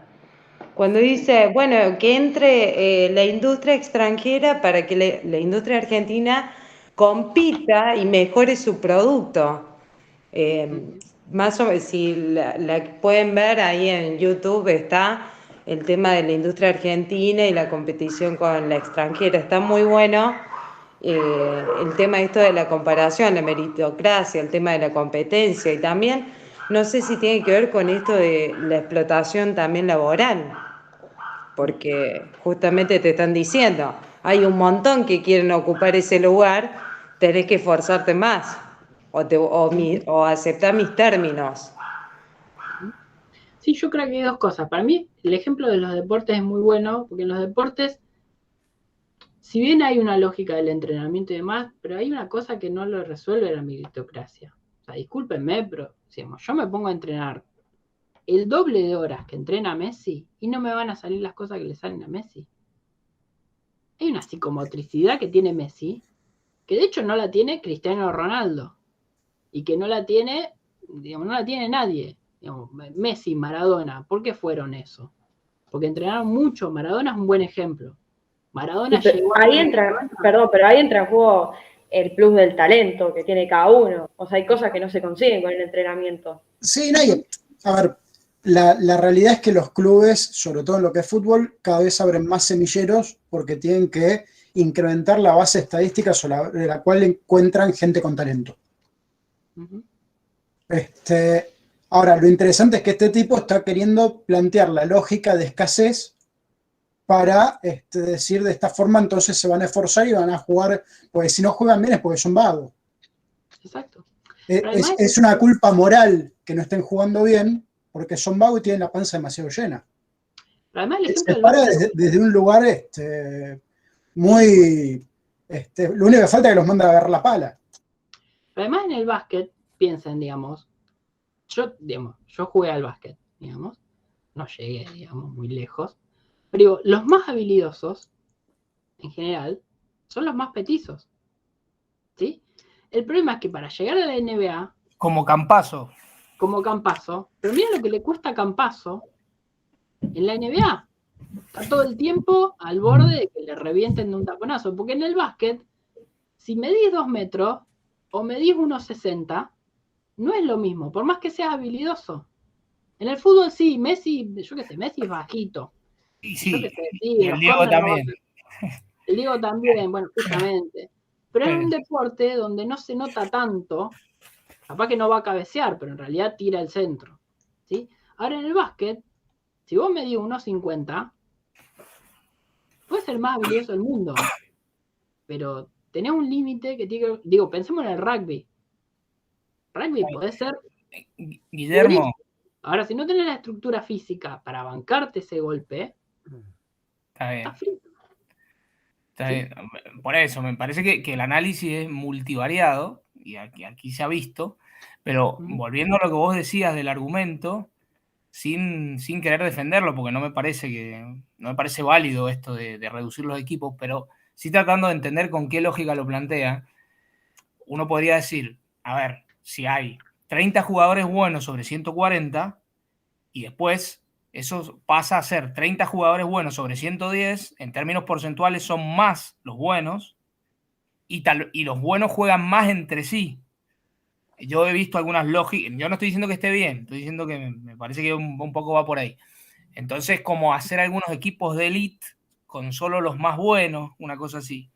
Cuando dice, bueno, que entre la industria extranjera para que la industria argentina compita y mejore su producto. Más o menos, si la pueden ver ahí en YouTube, está el tema de la industria argentina y la competición con la extranjera. Está muy bueno el tema esto de la comparación, la meritocracia, el tema de la competencia, y también no sé si tiene que ver con esto de la explotación también laboral, porque justamente te están diciendo, hay un montón que quieren ocupar ese lugar, tenés que esforzarte más o aceptar mis términos. Sí, yo creo que hay dos cosas. Para mí, el ejemplo de los deportes es muy bueno, porque en los deportes, si bien hay una lógica del entrenamiento y demás, pero hay una cosa que no lo resuelve la meritocracia. O sea, discúlpenme, pero digamos, yo me pongo a entrenar el doble de horas que entrena Messi y no me van a salir las cosas que le salen a Messi. Hay una psicomotricidad que tiene Messi, que de hecho no la tiene Cristiano Ronaldo, y que no la tiene, digamos, no la tiene nadie. Digamos, Messi, Maradona, ¿por qué fueron eso? Porque entrenaron mucho. Maradona es un buen ejemplo. Maradona sí, llegó ahí entra, perdón, pero ahí entra en juego el plus del talento que tiene cada uno. O sea, hay cosas que no se consiguen con el entrenamiento. Sí, a ver, la realidad es que los clubes, sobre todo en lo que es fútbol, cada vez abren más semilleros porque tienen que incrementar la base estadística sobre la cual encuentran gente con talento. Ahora, lo interesante es que este tipo está queriendo plantear la lógica de escasez para decir de esta forma, entonces se van a esforzar y van a jugar, porque si no juegan bien es porque son vagos. Exacto. Es una culpa moral que no estén jugando bien porque son vagos y tienen la panza demasiado llena. Además, el ejemplo se para desde un lugar muy... lo único que falta es que los manda a agarrar la pala. Además, en el básquet, piensen, digamos, yo jugué al básquet, digamos, no llegué, digamos, muy lejos, pero digo, los más habilidosos, en general, son los más petizos, ¿sí? El problema es que para llegar a la NBA... Como Campazzo. Pero mira lo que le cuesta a Campazzo en la NBA. Está todo el tiempo al borde de que le revienten de un taponazo, porque en el básquet, si medís 2 metros o medís 1,60, no es lo mismo, por más que seas habilidoso. En el fútbol sí, Messi es bajito. Sí, y el Diego también. El Diego también, bueno, justamente. Pero es un deporte donde no se nota tanto, capaz que no va a cabecear, pero en realidad tira el centro, ¿sí? Ahora en el básquet, si vos medís 1,50, puedes ser el más habilidoso del mundo, pero tenés un límite que tiene que... Digo, pensemos en el rugby. Rugby puede ser... Guillermo. Buenísimo. Ahora, si no tenés la estructura física para bancarte ese golpe, está bien. Está frito. Está bien. Por eso, me parece que el análisis es multivariado, y aquí se ha visto, pero volviendo a lo que vos decías del argumento, sin querer defenderlo, porque no me parece válido esto de reducir los equipos, pero sí tratando de entender con qué lógica lo plantea, uno podría decir, a ver, si hay 30 jugadores buenos sobre 140 y después eso pasa a ser 30 jugadores buenos sobre 110, en términos porcentuales son más los buenos y los buenos juegan más entre sí. Yo he visto algunas lógicas, yo no estoy diciendo que esté bien, estoy diciendo que me parece que un poco va por ahí. Entonces, como hacer algunos equipos de elite con solo los más buenos, una cosa así.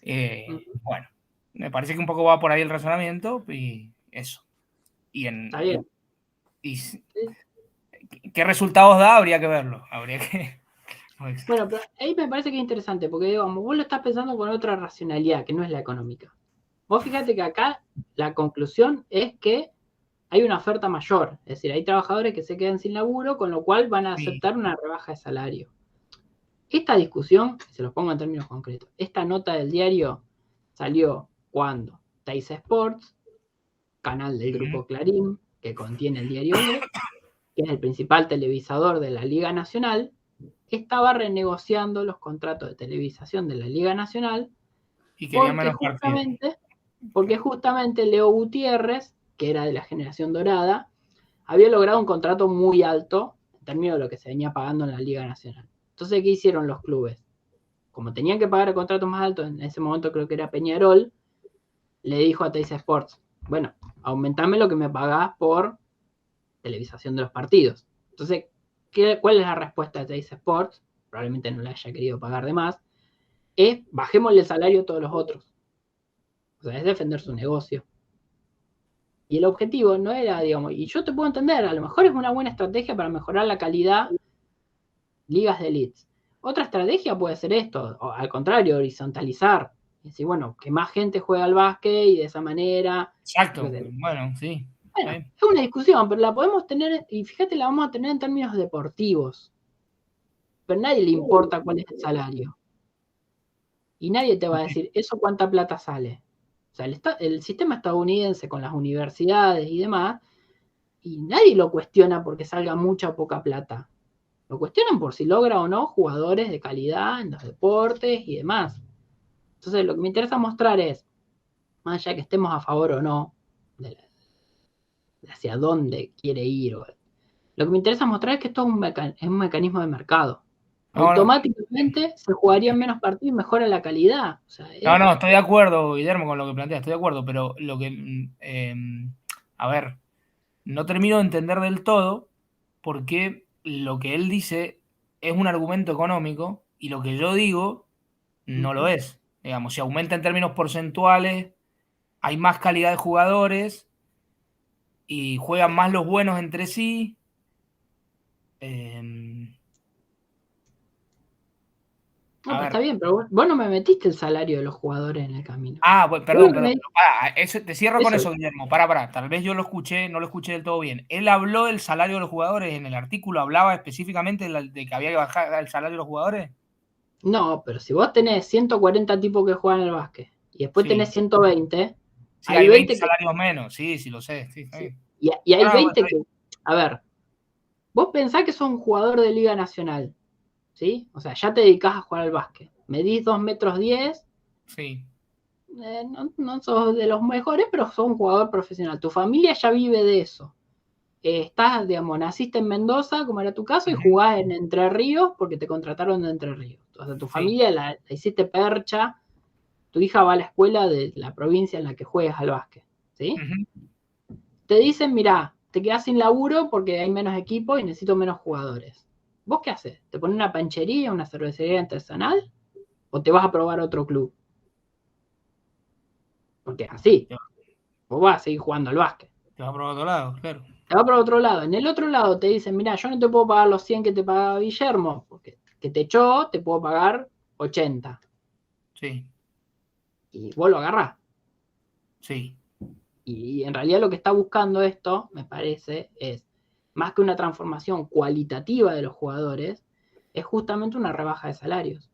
Bueno, me parece que un poco va por ahí el razonamiento y eso. Está bien. qué resultados da, habría que verlo. Habría que... Bueno, pero ahí me parece que es interesante, porque digamos, vos lo estás pensando con otra racionalidad, que no es la económica. Vos fíjate que acá la conclusión es que hay una oferta mayor, es decir, hay trabajadores que se quedan sin laburo, con lo cual van a aceptar una rebaja de salario. Esta discusión, se los pongo en términos concretos, esta nota del diario salió cuando Teis Sports, canal del grupo Clarín, que contiene el diario B, que es el principal televisador de la Liga Nacional, estaba renegociando los contratos de televisación de la Liga Nacional porque justamente Leo Gutiérrez, que era de la generación dorada, había logrado un contrato muy alto en términos de lo que se venía pagando en la Liga Nacional. Entonces, ¿qué hicieron los clubes? Como tenían que pagar el contrato más alto, en ese momento creo que era Peñarol, le dijo a Teis Sports, bueno, aumentame lo que me pagás por televisación de los partidos. Entonces, ¿cuál es la respuesta de Teis Sports? Probablemente no le haya querido pagar de más, es bajémosle el salario a todos los otros. O sea, es defender su negocio. Y el objetivo no era, digamos, y yo te puedo entender, a lo mejor es una buena estrategia para mejorar la calidad ligas de elites. Otra estrategia puede ser esto, o al contrario, horizontalizar. Es decir, bueno, que más gente juegue al básquet y de esa manera. Exacto, bueno, sí. Bueno, es una discusión, pero la podemos tener, y fíjate, la vamos a tener en términos deportivos. Pero a nadie le importa cuál es el salario. Y nadie te va a decir, ¿eso cuánta plata sale? O sea, el sistema estadounidense con las universidades y demás, y nadie lo cuestiona porque salga mucha o poca plata. Lo cuestionan por si logra o no jugadores de calidad en los deportes y demás. Entonces, lo que me interesa mostrar es, más allá de que estemos a favor o no, de hacia dónde quiere ir, lo que me interesa mostrar es que esto es un mecanismo de mercado. Automáticamente se jugarían menos partidos y mejora la calidad. O sea, no, estoy de acuerdo, Guillermo, con lo que planteas, estoy de acuerdo, pero lo que, a ver, no termino de entender del todo por qué lo que él dice es un argumento económico y lo que yo digo no lo es. Digamos, si aumenta en términos porcentuales, hay más calidad de jugadores y juegan más los buenos entre sí. No, pues está bien, pero vos no me metiste el salario de los jugadores en el camino. Bueno, perdón. Te cierro con eso, Guillermo. Para. Tal vez yo lo escuché, no lo escuché del todo bien. Él habló del salario de los jugadores, en el artículo hablaba específicamente de que había que bajar el salario de los jugadores. No, pero si vos tenés 140 tipos que juegan al básquet y después tenés 120, sí, hay 20 salarios menos, sí, lo sé. Sí. Y hay 20 que, a ver, vos pensás que sos un jugador de Liga Nacional, ¿sí? O sea, ya te dedicás a jugar al básquet. Medís 2,10 metros. Sí. No sos de los mejores, pero sos un jugador profesional. Tu familia ya vive de eso. Estás, digamos, naciste en Mendoza, como era tu caso, y jugás en Entre Ríos porque te contrataron de Entre Ríos. O sea, tu familia la hiciste percha, tu hija va a la escuela de la provincia en la que juegas al básquet, ¿sí? Te dicen, mirá, te quedás sin laburo porque hay menos equipo y necesito menos jugadores. ¿Vos qué haces? ¿Te pones una panchería, una cervecería artesanal? ¿O te vas a probar otro club? Porque así, vos vas a seguir jugando al básquet. Te vas por otro lado, claro. Te va por otro lado. En el otro lado te dicen, mira, yo no te puedo pagar los 100 que te pagaba Guillermo, porque que te echó, te puedo pagar 80. Sí. Y vos lo agarrás. Sí. Y en realidad lo que está buscando esto, me parece, es más que una transformación cualitativa de los jugadores, es justamente una rebaja de salarios.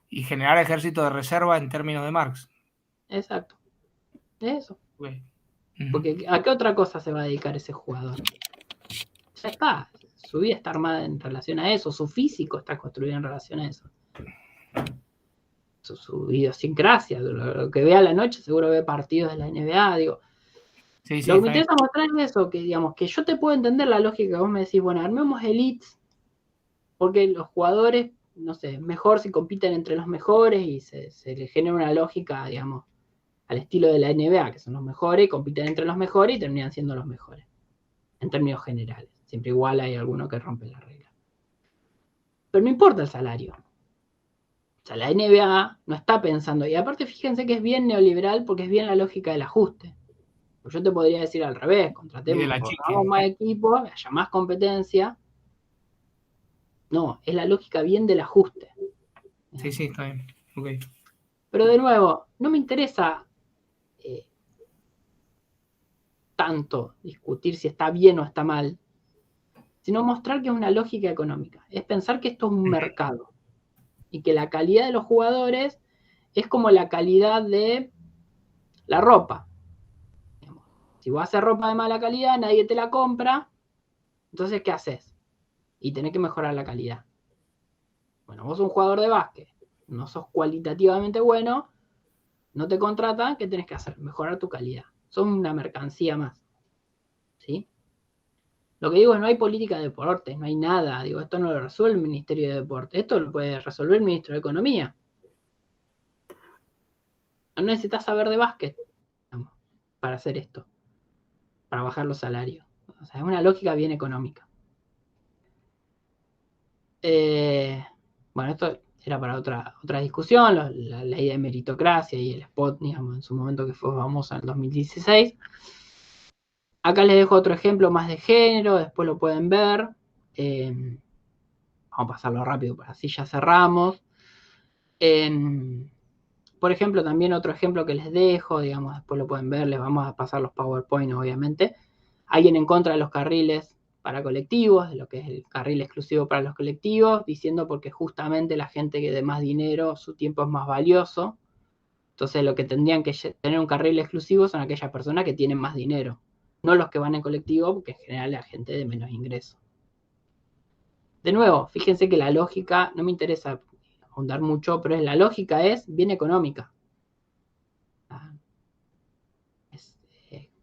Y generar ejército de reserva en términos de Marx. Exacto. Eso. Porque ¿a qué otra cosa se va a dedicar ese jugador? Ya está. Su vida está armada en relación a eso. Su físico está construido en relación a eso. Su idiosincrasia. Lo que ve a la noche seguro ve partidos de la NBA. Digo, lo que me interesa mostrar es eso. Que digamos que yo te puedo entender la lógica que vos me decís. Bueno, armemos elites. Porque los jugadores, no sé, mejor si compiten entre los mejores y se les genera una lógica, digamos, al estilo de la NBA, que son los mejores, compiten entre los mejores y terminan siendo los mejores, en términos generales. Siempre igual hay alguno que rompe la regla. Pero no importa el salario. O sea, la NBA no está pensando, y aparte fíjense que es bien neoliberal porque es bien la lógica del ajuste. Pues yo te podría decir al revés, contratemos más equipos, haya más competencia, No, es la lógica bien del ajuste. Sí, sí, está bien. Okay. Pero de nuevo, no me interesa tanto discutir si está bien o está mal, sino mostrar que es una lógica económica. Es pensar que esto es un mercado y que la calidad de los jugadores es como la calidad de la ropa. Si vos haces ropa de mala calidad, nadie te la compra, entonces ¿qué haces? Y tenés que mejorar la calidad. Bueno, vos sos un jugador de básquet, no sos cualitativamente bueno, no te contratan, ¿qué tenés que hacer? Mejorar tu calidad. Sos una mercancía más. ¿Sí? Lo que digo es no hay política de deportes, no hay nada. Digo, esto no lo resuelve el Ministerio de Deportes, esto lo puede resolver el Ministro de Economía. No necesitas saber de básquet, digamos, para hacer esto, para bajar los salarios. O sea, es una lógica bien económica. Bueno, esto era para otra discusión, la ley de meritocracia y el spot, digamos, en su momento que fue famosa en el 2016. Acá les dejo otro ejemplo más de género, después lo pueden ver. Vamos a pasarlo rápido, para así ya cerramos. Por ejemplo, también otro ejemplo que les dejo, digamos, después lo pueden ver, les vamos a pasar los PowerPoint, obviamente. Alguien en contra de los carriles para colectivos, de lo que es el carril exclusivo para los colectivos, diciendo porque justamente la gente que de más dinero, su tiempo es más valioso. Entonces lo que tendrían que tener un carril exclusivo son aquellas personas que tienen más dinero, no los que van en colectivo, porque en general la gente de menos ingreso. De nuevo, fíjense que la lógica, no me interesa ahondar mucho, pero la lógica es bien económica.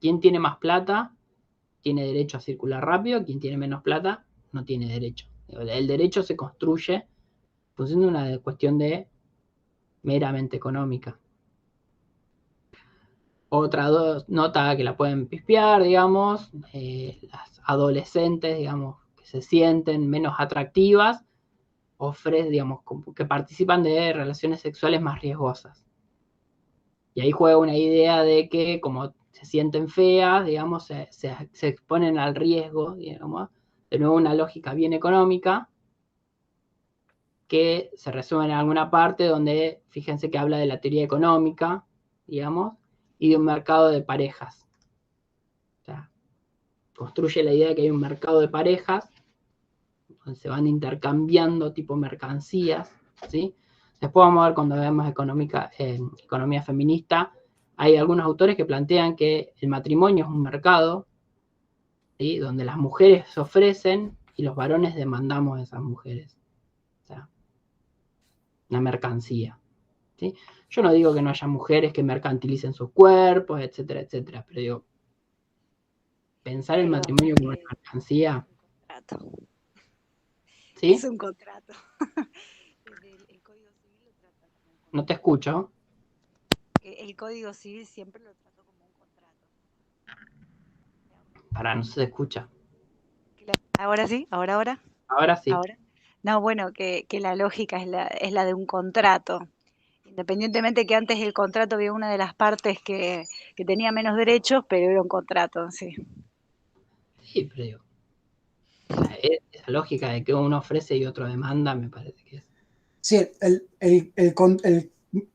Quien tiene más plata tiene derecho a circular rápido, quien tiene menos plata no tiene derecho. El derecho se construye en función de una cuestión de meramente económica. Otra nota que la pueden pispear, digamos, las adolescentes, digamos, que se sienten menos atractivas, digamos, que participan de relaciones sexuales más riesgosas. Y ahí juega una idea de que como se sienten feas, digamos, se exponen al riesgo, digamos, de nuevo una lógica bien económica, que se resume en alguna parte donde, fíjense que habla de la teoría económica, digamos, y de un mercado de parejas. O sea, construye la idea de que hay un mercado de parejas, donde se van intercambiando tipo mercancías, ¿sí? Después vamos a ver cuando veamos economía feminista, hay algunos autores que plantean que el matrimonio es un mercado, ¿sí? Donde las mujeres se ofrecen y los varones demandamos a esas mujeres. O sea, una mercancía. ¿Sí? Yo no digo que no haya mujeres que mercantilicen sus cuerpos, etcétera, etcétera, pero digo, pensar el matrimonio como una mercancía. ¿Sí? Es un contrato. El Código Civil lo trata como un contrato. No te escucho. El Código Civil siempre lo trató como un contrato. Para, no se escucha. ¿Ahora sí? ¿Ahora? Ahora sí. ¿Ahora? No, bueno, que la lógica es la de un contrato. Independientemente que antes el contrato había una de las partes que tenía menos derechos, pero era un contrato, sí. Sí, pero digo, esa lógica de que uno ofrece y otro demanda, me parece que es. Sí,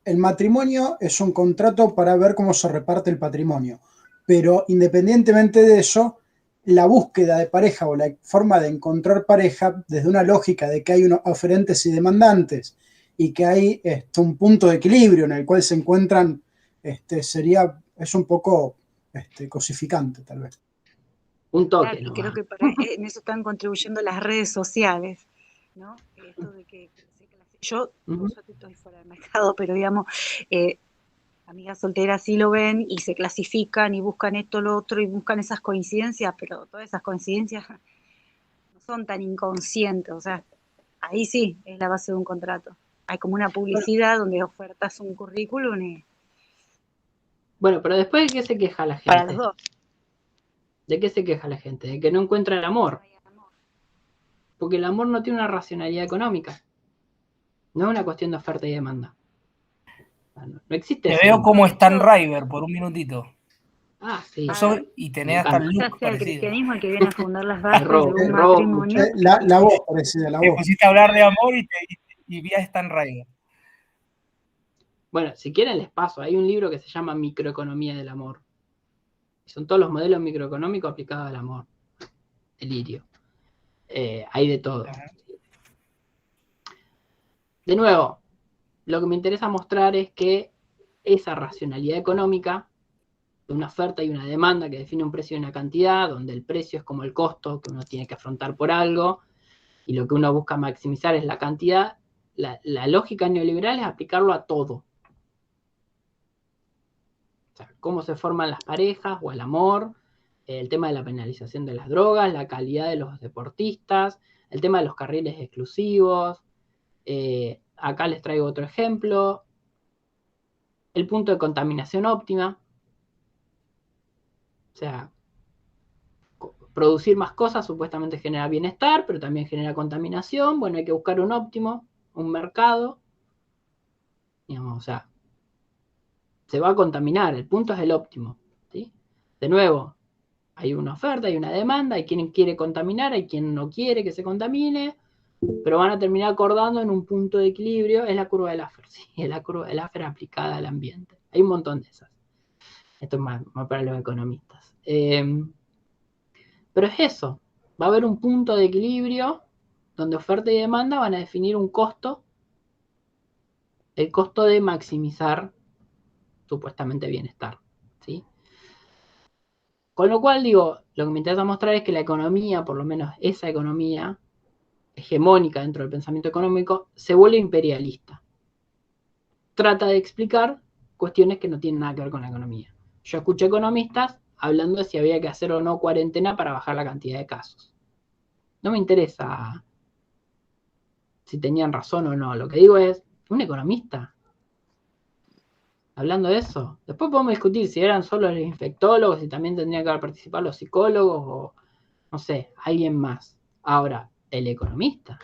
el matrimonio es un contrato para ver cómo se reparte el patrimonio, pero independientemente de eso, la búsqueda de pareja o la forma de encontrar pareja desde una lógica de que hay unos oferentes y demandantes y que hay un punto de equilibrio en el cual se encuentran, es un poco cosificante tal vez. Un toque, Claro, ¿no? y creo que en eso están contribuyendo las redes sociales, ¿no? Esto de que yo estoy fuera del mercado, pero digamos, amigas solteras sí lo ven y se clasifican y buscan esto, lo otro y buscan esas coincidencias, pero todas esas coincidencias no son tan inconscientes, o sea, ahí sí es la base de un contrato. Hay como una publicidad donde ofertas un currículum y... Bueno, pero después ¿de qué se queja la gente? Para los dos. ¿De qué se queja la gente? De que no encuentra el amor. Porque el amor no tiene una racionalidad económica. No es una cuestión de oferta y demanda. No existe Te eso. veo como Stan River por un minutito. Sí. Y tenés hasta el Ya look sea el parecido. cristianismo el que viene a fundar las bases de robo, un robo, matrimonio. La voz parecida, la Te voz. pusiste a hablar de amor y vi a Stan Rider. Bueno, si quieren les paso. Hay un libro que se llama Microeconomía del Amor. Son todos los modelos microeconómicos aplicados al amor. Delirio. Hay de todo. Ajá. De nuevo, lo que me interesa mostrar es que esa racionalidad económica de una oferta y una demanda que define un precio y una cantidad, donde el precio es como el costo que uno tiene que afrontar por algo, y lo que uno busca maximizar es la cantidad, la lógica neoliberal es aplicarlo a todo. O sea, cómo se forman las parejas o el amor, el tema de la penalización de las drogas, la calidad de los deportistas, el tema de los carriles exclusivos. Acá les traigo otro ejemplo. El punto de contaminación óptima. O sea, producir más cosas supuestamente genera bienestar, pero también genera contaminación. Bueno, hay que buscar un óptimo, un mercado. Digamos, o sea, se va a contaminar, el punto es el óptimo, ¿sí? De nuevo, hay una oferta, hay una demanda, hay quien quiere contaminar, hay quien no quiere que se contamine, pero van a terminar acordando en un punto de equilibrio. Es la curva de Laffer, ¿sí? Es la curva de Laffer aplicada al ambiente. Hay un montón de esas. Esto es más para los economistas. Pero es eso, va a haber un punto de equilibrio donde oferta y demanda van a definir un costo, el costo de maximizar supuestamente bienestar, ¿sí? Con lo cual, digo, lo que me interesa mostrar es que la economía, por lo menos esa economía hegemónica dentro del pensamiento económico, se vuelve imperialista. Trata de explicar cuestiones que no tienen nada que ver con la economía. Yo escuché economistas hablando de si había que hacer o no cuarentena para bajar la cantidad de casos. No me interesa si tenían razón o no. Lo que digo es, un economista hablando de eso. Después podemos discutir si eran solo los infectólogos, si también tendrían que haber participado los psicólogos o, no sé, alguien más. Ahora, el economista.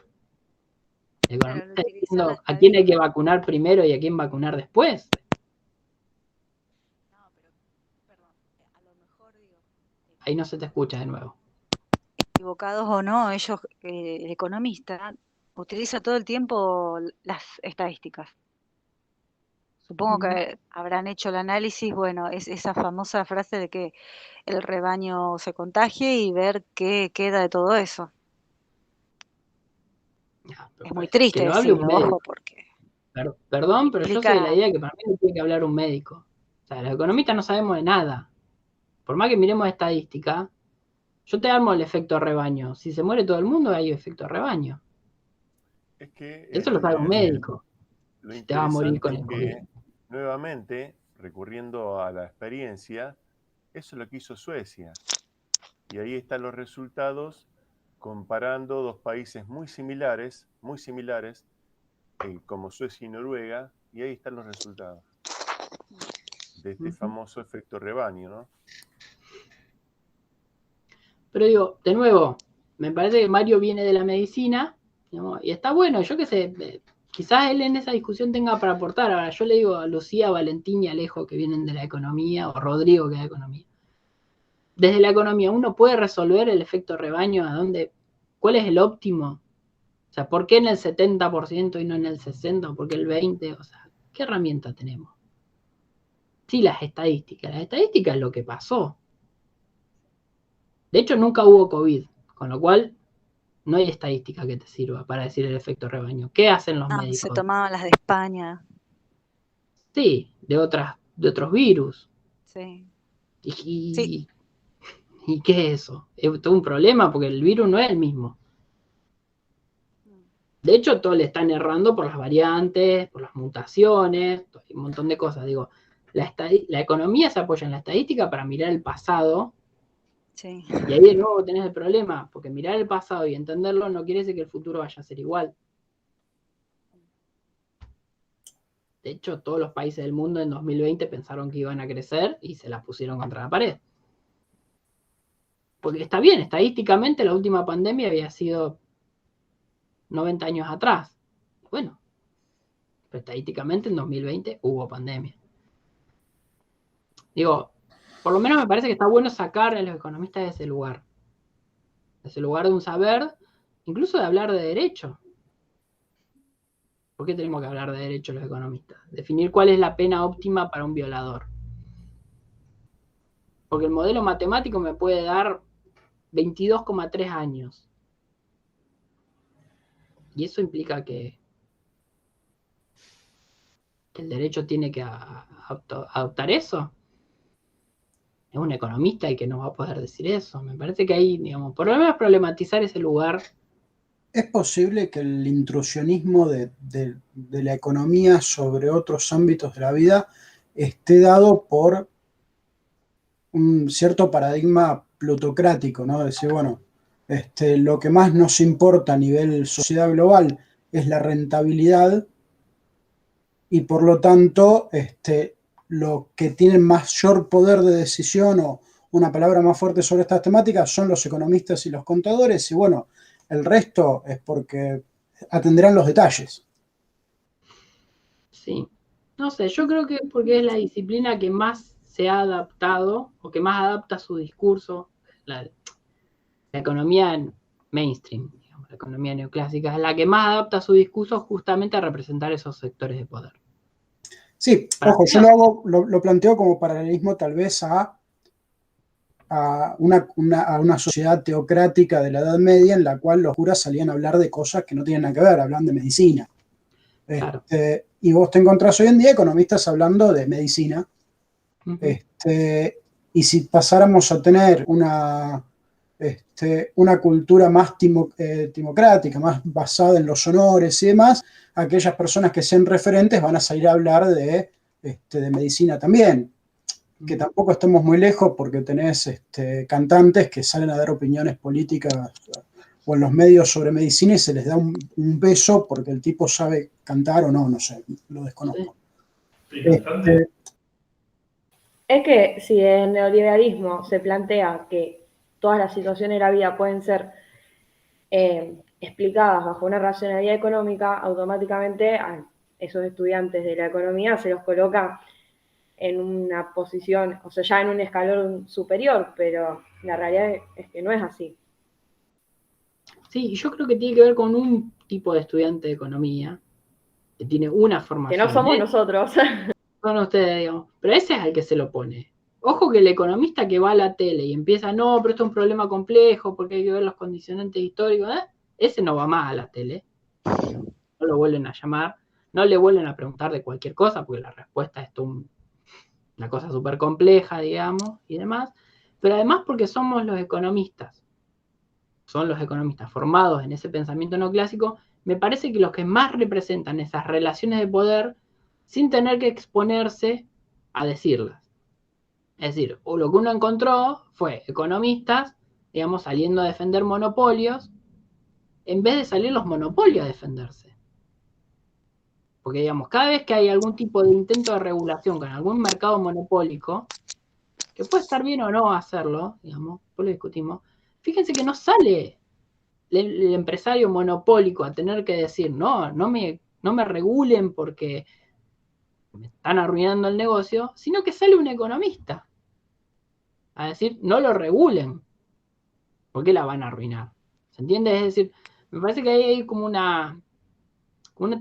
El economista diciendo a quién hay que vacunar primero y a quién vacunar después. No, pero, perdón, a lo mejor digo. Ahí no se te escucha de nuevo. Equivocados o no, ellos, el economista, utiliza todo el tiempo las estadísticas. Supongo que habrán hecho el análisis, bueno, es esa famosa frase de que el rebaño se contagie y ver qué queda de todo eso. Es muy triste que lo hable un decirlo, médico. ojo, porque Perdón, pero yo soy de la implica... idea que para mí no tiene que hablar un médico. O sea, los economistas no sabemos de nada. Por más que miremos estadística, yo te armo el efecto rebaño. Si se muere todo el mundo, hay efecto rebaño. Es que Eso lo sabe un médico. lo Si te vas a morir con interesante es el COVID. que, nuevamente, recurriendo a la experiencia, eso es lo que hizo Suecia. Y ahí están los resultados comparando dos países muy similares, como Suecia y Noruega, y ahí están los resultados de este famoso efecto rebaño, ¿no? Pero digo, de nuevo, me parece que Mario viene de la medicina, digamos, y está bueno, yo qué sé, quizás él en esa discusión tenga para aportar. Ahora, yo le digo a Lucía, Valentín y Alejo que vienen de la economía, o Rodrigo que es de economía. Desde la economía, ¿uno puede resolver el efecto rebaño? ¿Cuál es el óptimo? O sea, ¿por qué en el 70% y no en el 60%? ¿Por qué el 20%? O sea, ¿qué herramienta tenemos? Sí, las estadísticas. Las estadísticas es lo que pasó. De hecho, nunca hubo COVID, con lo cual no hay estadística que te sirva para decir el efecto rebaño. ¿Qué hacen los médicos? Se tomaban las de España. Sí, de otros virus. Sí. ¿Y qué es eso? Es todo un problema porque el virus no es el mismo. De hecho, todos le están errando por las variantes, por las mutaciones, un montón de cosas. Digo, la economía se apoya en la estadística para mirar el pasado. Sí. Y ahí de nuevo tenés el problema, porque mirar el pasado y entenderlo no quiere decir que el futuro vaya a ser igual. De hecho, todos los países del mundo en 2020 pensaron que iban a crecer y se la pusieron contra la pared. Porque está bien, estadísticamente la última pandemia había sido 90 años atrás. Bueno, pero estadísticamente en 2020 hubo pandemia. Digo, por lo menos me parece que está bueno sacar a los economistas de ese lugar de un saber, incluso de hablar de derecho. ¿Por qué tenemos que hablar de derecho los economistas? Definir cuál es la pena óptima para un violador. Porque el modelo matemático me puede dar 22,3 años. Y eso implica que el derecho tiene que adoptar eso. Es un economista el que no va a poder decir eso. Me parece que ahí, digamos, por lo menos problematizar ese lugar. ¿Es posible que el intrusionismo de la economía sobre otros ámbitos de la vida esté dado por un cierto paradigma plutocrático, ¿no? Decir, bueno, lo que más nos importa a nivel sociedad global es la rentabilidad y por lo tanto lo que tienen mayor poder de decisión o una palabra más fuerte sobre estas temáticas son los economistas y los contadores y bueno, el resto es porque atenderán los detalles. Sí, no sé, yo creo que porque es la disciplina que más se ha adaptado o que más adapta su discurso, la economía mainstream, digamos, la economía neoclásica, es la que más adapta su discurso justamente a representar esos sectores de poder. Sí, ojo, yo lo planteo como paralelismo tal vez a una sociedad teocrática de la Edad Media en la cual los curas salían a hablar de cosas que no tienen nada que ver, hablan de medicina. Claro. Y vos te encontrás hoy en día economistas hablando de medicina. Y si pasáramos a tener una cultura más timocrática, más basada en los honores y demás, aquellas personas que sean referentes van a salir a hablar de medicina también. Que tampoco estamos muy lejos porque tenés cantantes que salen a dar opiniones políticas o en los medios sobre medicina y se les da un beso porque el tipo sabe cantar o no sé, lo desconozco. Es que si en el neoliberalismo se plantea que todas las situaciones de la vida pueden ser explicadas bajo una racionalidad económica, automáticamente a esos estudiantes de la economía se los coloca en una posición, o sea, ya en un escalón superior, pero la realidad es que no es así. Sí, yo creo que tiene que ver con un tipo de estudiante de economía que tiene una formación. Que no somos nosotros. Son ustedes, digamos. Pero ese es al que se lo pone. Ojo que el economista que va a la tele y empieza, no, pero esto es un problema complejo porque hay que ver los condicionantes históricos, ese no va más a la tele. No lo vuelven a llamar, no le vuelven a preguntar de cualquier cosa porque la respuesta es una cosa súper compleja, digamos, y demás. Pero además porque somos los economistas. Son los economistas formados en ese pensamiento neoclásico, me parece que los que más representan esas relaciones de poder sin tener que exponerse a decirlas. Es decir, o lo que uno encontró fue economistas, digamos, saliendo a defender monopolios, en vez de salir los monopolios a defenderse. Porque, digamos, cada vez que hay algún tipo de intento de regulación con algún mercado monopólico, que puede estar bien o no hacerlo, digamos, después lo discutimos, fíjense que no sale el empresario monopólico a tener que decir, no me regulen porque me están arruinando el negocio, sino que sale un economista a decir, no lo regulen, porque la van a arruinar. ¿Se entiende? Es decir, me parece que ahí hay como una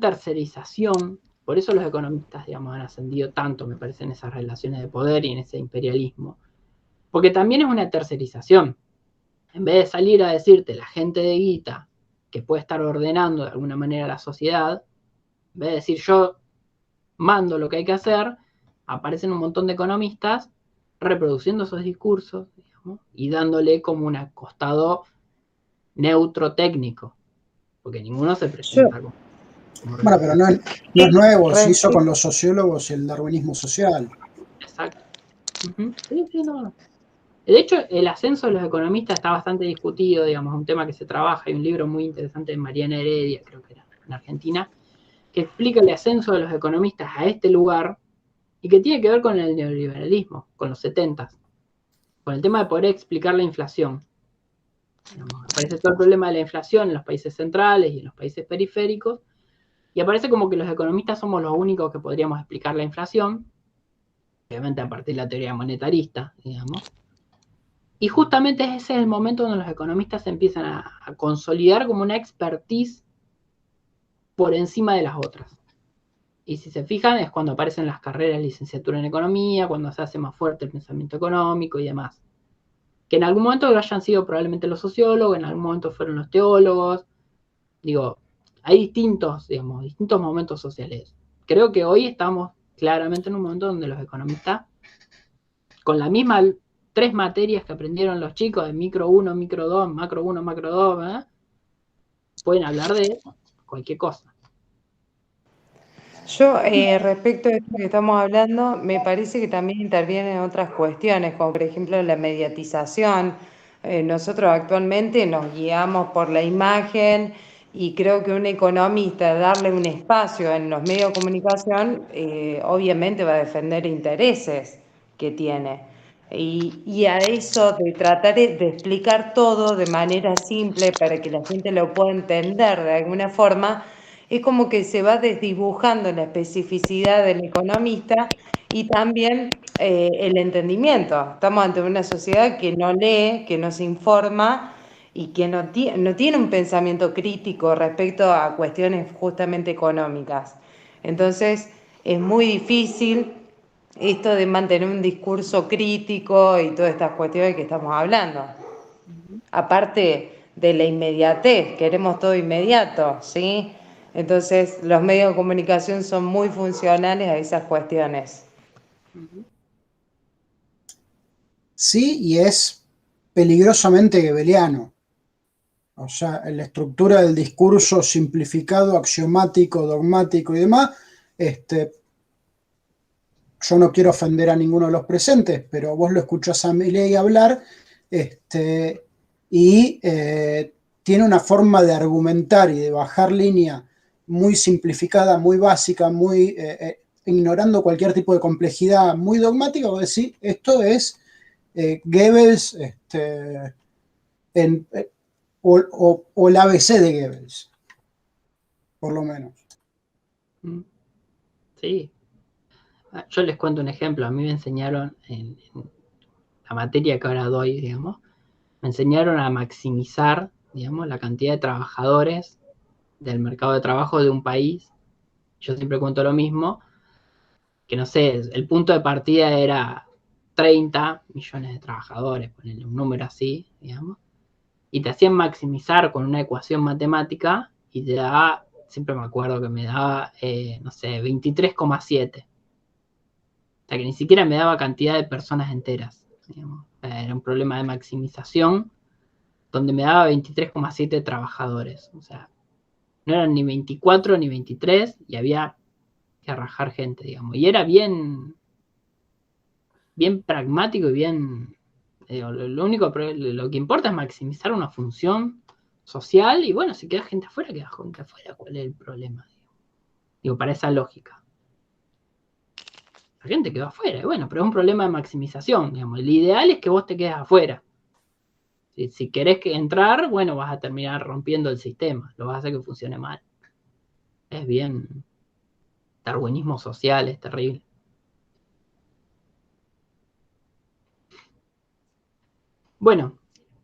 tercerización, por eso los economistas, digamos, han ascendido tanto, me parece, en esas relaciones de poder y en ese imperialismo, porque también es una tercerización. En vez de salir a decirte la gente de guita que puede estar ordenando de alguna manera la sociedad, en vez de decir yo mando lo que hay que hacer, aparecen un montón de economistas reproduciendo esos discursos, digamos, y dándole como un acostado neutro técnico, porque ninguno se presenta como bueno, pero no es nuevo, se hizo con los sociólogos y el darwinismo social. Exacto. Sí, no. De hecho, el ascenso de los economistas está bastante discutido, digamos, un tema que se trabaja. Hay un libro muy interesante de Mariana Heredia, creo que era, en Argentina, que explica el ascenso de los economistas a este lugar y que tiene que ver con el neoliberalismo, con los 70s, con el tema de poder explicar la inflación. Digamos, aparece todo el problema de la inflación en los países centrales y en los países periféricos, y aparece como que los economistas somos los únicos que podríamos explicar la inflación, obviamente a partir de la teoría monetarista, digamos. Y justamente ese es el momento donde los economistas empiezan a consolidar como una expertise por encima de las otras. Y si se fijan, es cuando aparecen las carreras de licenciatura en economía, cuando se hace más fuerte el pensamiento económico y demás. Que en algún momento hayan sido probablemente los sociólogos, en algún momento fueron los teólogos. Digo, hay distintos momentos sociales. Creo que hoy estamos claramente en un momento donde los economistas, con la misma 3 materias que aprendieron los chicos de micro 1, micro 2, macro 1, macro 2, pueden hablar de cualquier cosa. Yo, respecto a esto que estamos hablando, me parece que también intervienen otras cuestiones, como por ejemplo la mediatización. Nosotros actualmente nos guiamos por la imagen y creo que un economista darle un espacio en los medios de comunicación, obviamente va a defender intereses que tiene. Y a eso de tratar de explicar todo de manera simple para que la gente lo pueda entender de alguna forma, es como que se va desdibujando la especificidad del economista y también el entendimiento. Estamos ante una sociedad que no lee, que no se informa y que no tiene un pensamiento crítico respecto a cuestiones justamente económicas. Entonces, es muy difícil esto de mantener un discurso crítico y todas estas cuestiones que estamos hablando. Aparte de la inmediatez, queremos todo inmediato, ¿sí? Entonces, los medios de comunicación son muy funcionales a esas cuestiones. Sí, y es peligrosamente gebeliano. O sea, la estructura del discurso simplificado, axiomático, dogmático y demás, yo no quiero ofender a ninguno de los presentes, pero vos lo escuchás a Milei hablar, y tiene una forma de argumentar y de bajar línea muy simplificada, muy básica, muy ignorando cualquier tipo de complejidad, muy dogmática. Vos decís, esto es Goebbels, o el ABC de Goebbels, por lo menos. Sí. Yo les cuento un ejemplo. A mí me enseñaron en la materia que ahora doy, digamos, me enseñaron a maximizar, digamos, la cantidad de trabajadores del mercado de trabajo de un país. Yo siempre cuento lo mismo, que no sé, el punto de partida era 30 millones de trabajadores, ponerle un número así, digamos, y te hacían maximizar con una ecuación matemática y te daba, siempre me acuerdo que me daba, no sé, 23,7. O sea, que ni siquiera me daba cantidad de personas enteras, digamos. Era un problema de maximización donde me daba 23,7 trabajadores. O sea, no eran ni 24 ni 23 y había que rajar gente, digamos. Y era bien pragmático y bien... lo único, lo que importa es maximizar una función social y bueno, si queda gente afuera, queda gente afuera. ¿Cuál es el problema? Digo, para esa lógica. La gente quedó afuera, y bueno, pero es un problema de maximización, digamos. El ideal es que vos te quedes afuera. Si querés entrar, bueno, vas a terminar rompiendo el sistema, lo vas a hacer que funcione mal. Es bien darwinismo social, es terrible. Bueno,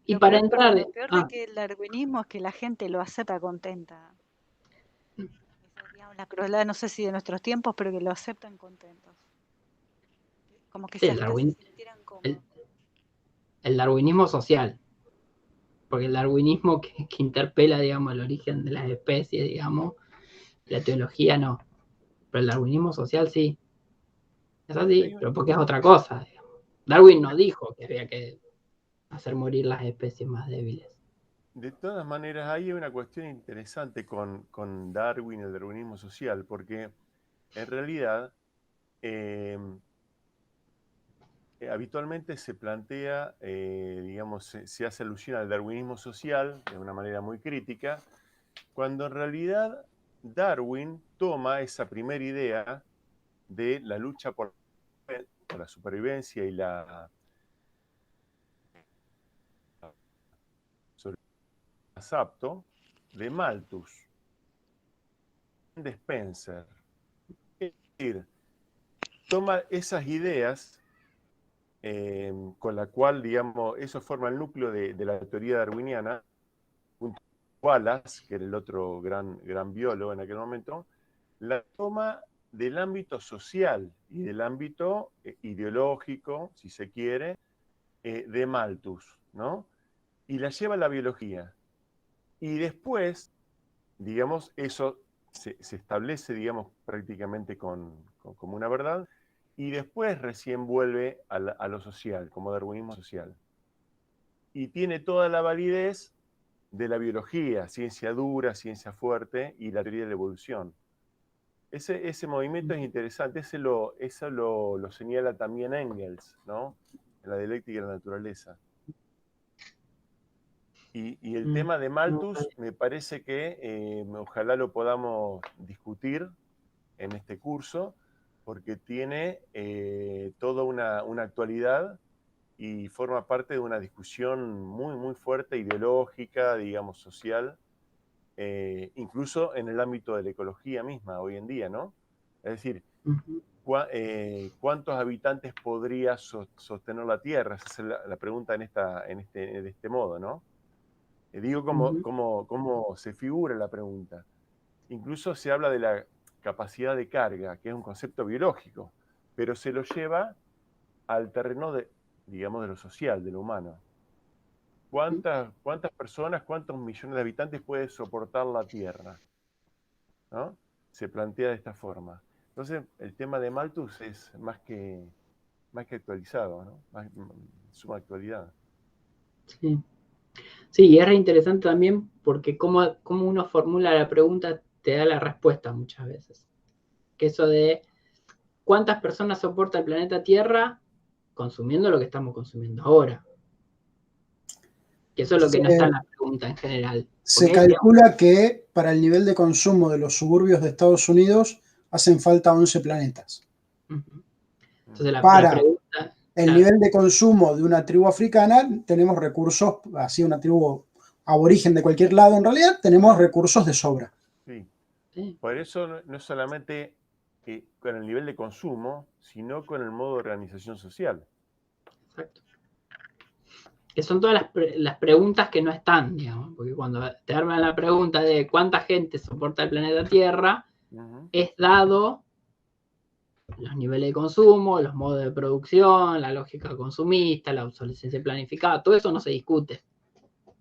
y para entrar... Lo peor de que el darwinismo es que la gente lo acepta contenta. Esa es, digamos, la crueldad, no sé si de nuestros tiempos, pero que lo aceptan contentos. Como que sí, se sintieran cómodos. el darwinismo social. Porque el darwinismo que interpela, digamos, el origen de las especies, digamos, la teología no. Pero el darwinismo social sí. Es así, pero porque es otra cosa, digamos. Darwin no dijo que había que hacer morir las especies más débiles. De todas maneras, ahí hay una cuestión interesante con Darwin, el darwinismo social, porque en realidad habitualmente se plantea, digamos, se hace alusión al darwinismo social de una manera muy crítica, cuando en realidad Darwin toma esa primera idea de la lucha por la supervivencia y la más apto de Malthus, de Spencer. Es decir, toma esas ideas con la cual, digamos, eso forma el núcleo de la teoría darwiniana, junto con Wallace, que era el otro gran biólogo en aquel momento, la toma del ámbito social y del ámbito ideológico, si se quiere, de Malthus, ¿no? Y la lleva a la biología. Y después, digamos, eso se establece, digamos, prácticamente como una verdad, y después recién vuelve a lo social, como darwinismo social. Y tiene toda la validez de la biología, ciencia dura, ciencia fuerte, y la teoría de la evolución. Ese movimiento es interesante, eso lo señala también Engels, ¿no? En la dialéctica de la naturaleza. Y el tema de Malthus me parece que ojalá lo podamos discutir en este curso, porque tiene toda una actualidad y forma parte de una discusión muy, muy fuerte, ideológica, digamos, social, incluso en el ámbito de la ecología misma hoy en día, ¿no? Es decir, ¿cuántos habitantes podría sostener la Tierra? Esa es la pregunta de este modo, ¿no? Digo cómo se figura la pregunta. Incluso se habla de la capacidad de carga, que es un concepto biológico, pero se lo lleva al terreno digamos, de lo social, de lo humano. ¿Cuántas personas, cuántos millones de habitantes puede soportar la Tierra? ¿No? Se plantea de esta forma. Entonces, el tema de Malthus es más que actualizado, ¿no? Suma actualidad. Sí. Sí, y es re interesante también porque cómo uno formula la pregunta te da la respuesta muchas veces. Que eso de ¿cuántas personas soporta el planeta Tierra consumiendo lo que estamos consumiendo ahora? Que eso es lo que no está en la pregunta en general. Se calcula que para el nivel de consumo de los suburbios de Estados Unidos hacen falta 11 planetas. Entonces la pregunta, el nivel de consumo de una tribu africana, tenemos recursos, así una tribu aborigen de cualquier lado en realidad, tenemos recursos de sobra. Sí. Por eso no es solamente con el nivel de consumo, sino con el modo de organización social. Exacto. Que son todas las preguntas que no están, digamos, porque cuando te arman la pregunta de cuánta gente soporta el planeta Tierra, es dado los niveles de consumo, los modos de producción, la lógica consumista, la obsolescencia planificada, todo eso no se discute.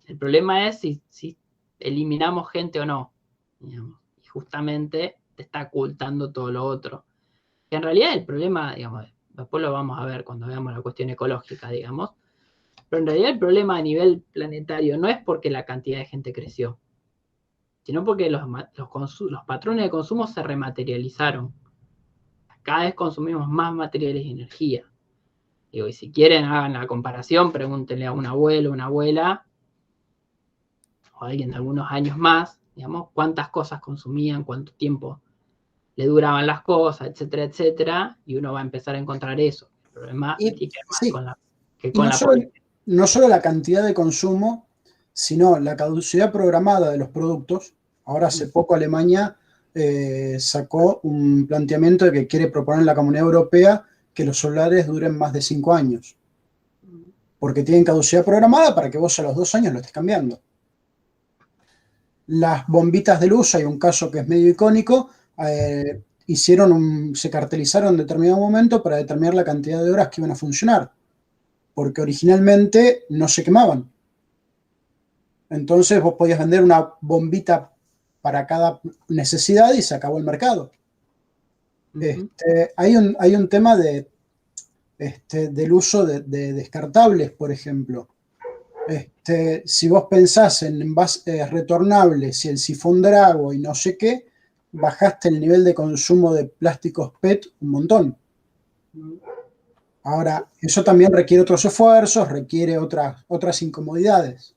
El problema es si eliminamos gente o no, digamos, y justamente te está ocultando todo lo otro. Que en realidad el problema, digamos, después lo vamos a ver cuando veamos la cuestión ecológica, digamos, pero en realidad el problema a nivel planetario no es porque la cantidad de gente creció, sino porque los patrones de consumo se rematerializaron. Cada vez consumimos más materiales y energía. Digo, y si quieren hagan la comparación, pregúntenle a un abuelo, una abuela, o a alguien de algunos años más, digamos, cuántas cosas consumían, cuánto tiempo le duraban las cosas, etcétera, etcétera, y uno va a empezar a encontrar eso. El problema tiene que ver más con la política. No solo la cantidad de consumo, sino la caducidad programada de los productos. Ahora hace poco Alemania sacó un planteamiento de que quiere proponer en la Comunidad Europea que los celulares duren más de 5 años. Porque tienen caducidad programada para que vos a los 2 años lo estés cambiando. Las bombitas de luz, hay un caso que es medio icónico, se cartelizaron en determinado momento para determinar la cantidad de horas que iban a funcionar. Porque originalmente no se quemaban. Entonces vos podías vender una bombita para cada necesidad y se acabó el mercado. Hay un tema del uso de descartables, por ejemplo. Si vos pensás en envases retornables y el sifón de agua y no sé qué, bajaste el nivel de consumo de plásticos PET un montón. Ahora, eso también requiere otros esfuerzos, requiere otras incomodidades.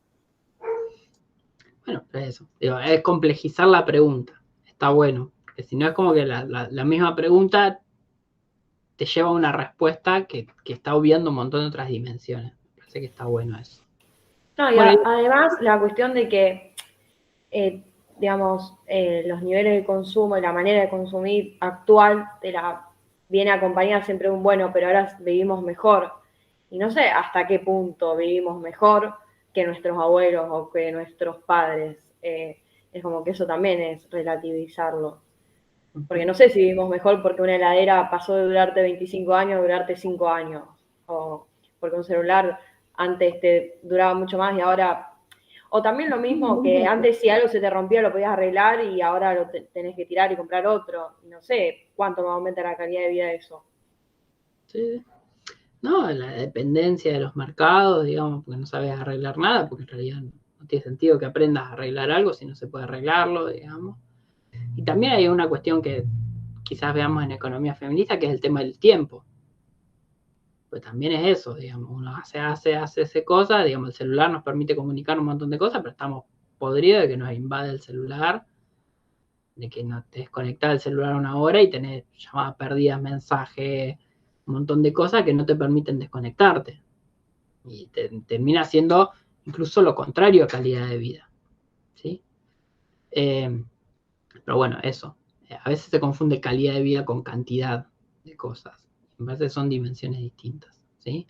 Bueno, eso. Digo, es complejizar la pregunta. Está bueno. Porque si no es como que la misma pregunta te lleva a una respuesta que está obviando un montón de otras dimensiones. Me parece que está bueno eso. No, y además la cuestión de que, digamos, los niveles de consumo y la manera de consumir actual de la viene acompañada siempre de un bueno, pero ahora vivimos mejor. Y no sé hasta qué punto vivimos mejor que nuestros abuelos o que nuestros padres. Es como que eso también es relativizarlo. Porque no sé si vivimos mejor porque una heladera pasó de durarte 25 años a durarte 5 años. O porque un celular antes te duraba mucho más y ahora... O también lo mismo que antes si algo se te rompía lo podías arreglar y ahora lo tenés que tirar y comprar otro. No sé cuánto va a aumentar la calidad de vida de eso. Sí. No, la dependencia de los mercados, digamos, porque no sabes arreglar nada, porque en realidad no tiene sentido que aprendas a arreglar algo si no se puede arreglarlo, digamos. Y también hay una cuestión que quizás veamos en economía feminista, que es el tema del tiempo. Pues también es eso, digamos, uno hace cosas, digamos, el celular nos permite comunicar un montón de cosas, pero estamos podridos de que nos invade el celular, de que no te desconectás del celular una hora y tenés llamadas perdidas, mensajes, un montón de cosas que no te permiten desconectarte. Y termina siendo incluso lo contrario a calidad de vida. ¿Sí? Pero bueno, eso. A veces se confunde calidad de vida con cantidad de cosas. En veces son dimensiones distintas. ¿Sí?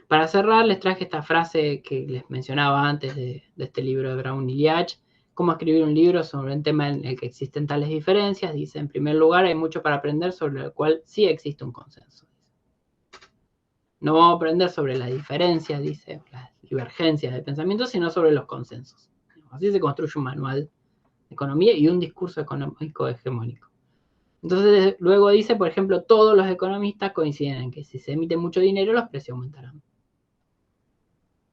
Para cerrar, les traje esta frase que les mencionaba antes de este libro de Brown y Liach. Cómo escribir un libro sobre un tema en el que existen tales diferencias. Dice, en primer lugar, hay mucho para aprender sobre el cual sí existe un consenso. No vamos a aprender sobre las diferencias, dice, las divergencias de pensamiento, sino sobre los consensos. Así se construye un manual de economía y un discurso económico hegemónico. Entonces, luego dice, por ejemplo, todos los economistas coinciden en que si se emite mucho dinero, los precios aumentarán.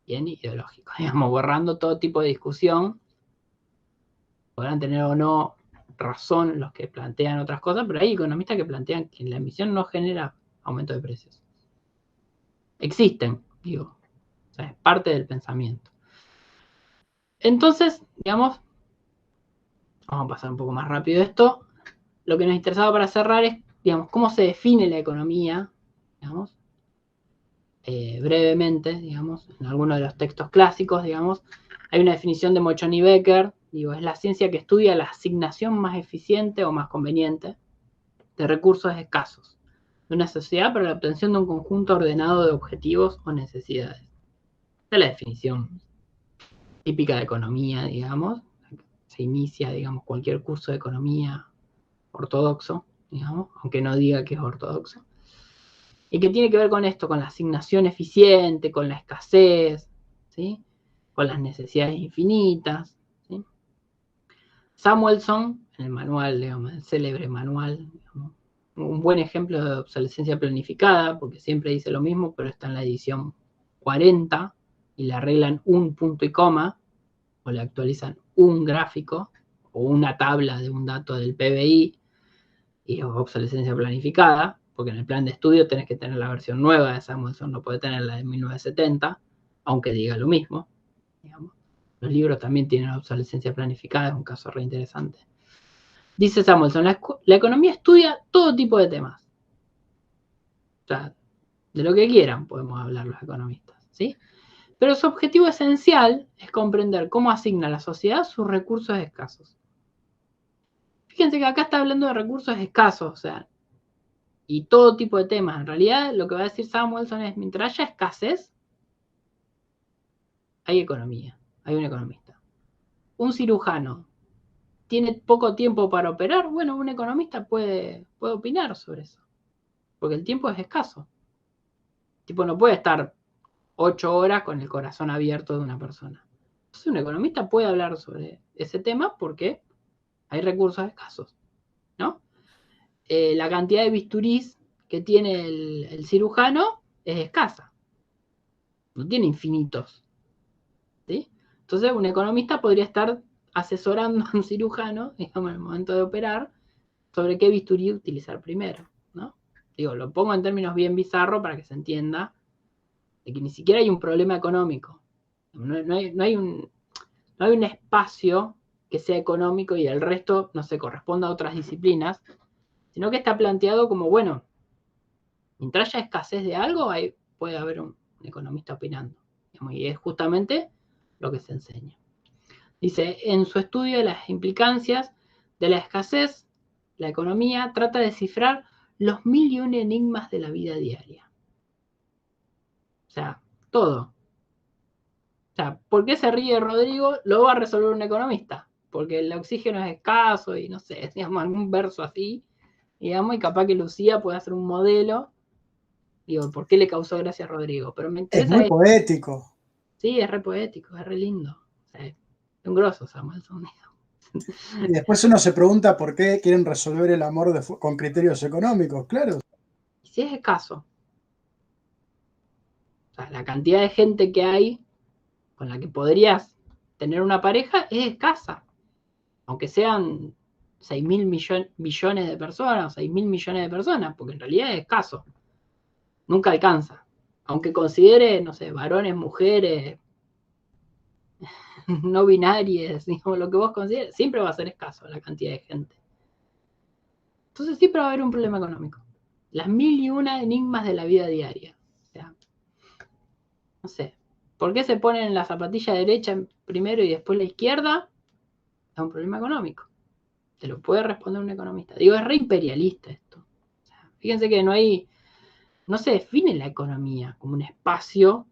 Bien ideológico, digamos, borrando todo tipo de discusión. Podrán tener o no razón los que plantean otras cosas, pero hay economistas que plantean que la emisión no genera aumento de precios. Existen, digo. O sea, es parte del pensamiento. Entonces, digamos, vamos a pasar un poco más rápido esto. Lo que nos interesaba para cerrar es, digamos, cómo se define la economía, digamos, brevemente, digamos, en algunos de los textos clásicos, digamos, hay una definición de Mochon y Becker, digo, es la ciencia que estudia la asignación más eficiente o más conveniente de recursos escasos de una sociedad para la obtención de un conjunto ordenado de objetivos o necesidades. Esta es la definición típica de economía, digamos. Se inicia, digamos, cualquier curso de economía ortodoxo, digamos, aunque no diga que es ortodoxo. Y que tiene que ver con esto, con la asignación eficiente, con la escasez, ¿sí? Con las necesidades infinitas, ¿sí? Samuelson, en el manual, digamos, el célebre manual, digamos, un buen ejemplo de obsolescencia planificada, porque siempre dice lo mismo, pero está en la edición 40 y le arreglan un punto y coma, o le actualizan un gráfico, o una tabla de un dato del PBI, y es obsolescencia planificada, porque en el plan de estudio tenés que tener la versión nueva de Samuelson, no puede tener la de 1970, aunque diga lo mismo, digamos. Los libros también tienen obsolescencia planificada, es un caso re interesante. Dice Samuelson, la economía estudia todo tipo de temas. O sea, de lo que quieran podemos hablar los economistas, ¿sí? Pero su objetivo esencial es comprender cómo asigna la sociedad sus recursos escasos. Fíjense que acá está hablando de recursos escasos, o sea, y todo tipo de temas. En realidad, lo que va a decir Samuelson es, mientras haya escasez, hay economía, hay un economista. Un cirujano tiene poco tiempo para operar, bueno, un economista puede opinar sobre eso, porque el tiempo es escaso. El tipo no puede estar 8 horas con el corazón abierto de una persona. Entonces, un economista puede hablar sobre ese tema porque hay recursos escasos, ¿no? La cantidad de bisturís que tiene el cirujano es escasa. No tiene infinitos. ¿Sí? Entonces, un economista podría estar asesorando a un cirujano, digamos, en el momento de operar, sobre qué bisturí utilizar primero, ¿no? Digo, lo pongo en términos bien bizarros para que se entienda de que ni siquiera hay un problema económico. No hay un espacio que sea económico y el resto no se corresponda a otras disciplinas, sino que está planteado como, bueno, mientras haya escasez de algo, puede haber un economista opinando. Digamos, y es justamente lo que se enseña. Dice, en su estudio de las implicancias de la escasez, la economía trata de descifrar los 1001 enigmas de la vida diaria. O sea, todo. O sea, ¿por qué se ríe Rodrigo? Lo va a resolver un economista. Porque el oxígeno es escaso y no sé, digamos, algún verso así, digamos, y capaz que Lucía puede hacer un modelo. Digo, ¿por qué le causó gracia a Rodrigo? Pero me interesa. Es muy poético. Sí, es re poético, es re lindo. O sea, es un grosso Samuelson. Y después uno se pregunta por qué quieren resolver el amor con criterios económicos, claro. Y si es escaso. O sea, la cantidad de gente que hay con la que podrías tener una pareja es escasa. Aunque sean 6.000 billones de personas, 6.000 millones de personas, porque en realidad es escaso. Nunca alcanza. Aunque considere, no sé, varones, mujeres, no binarias, digamos, lo que vos consideres, siempre va a ser escaso la cantidad de gente. Entonces siempre va a haber un problema económico. Las 1001 enigmas de la vida diaria. O sea, no sé, ¿por qué se ponen la zapatilla derecha primero y después la izquierda? Es un problema económico. Te lo puede responder un economista. Digo, es re imperialista esto. O sea, fíjense que no se define la economía como un espacio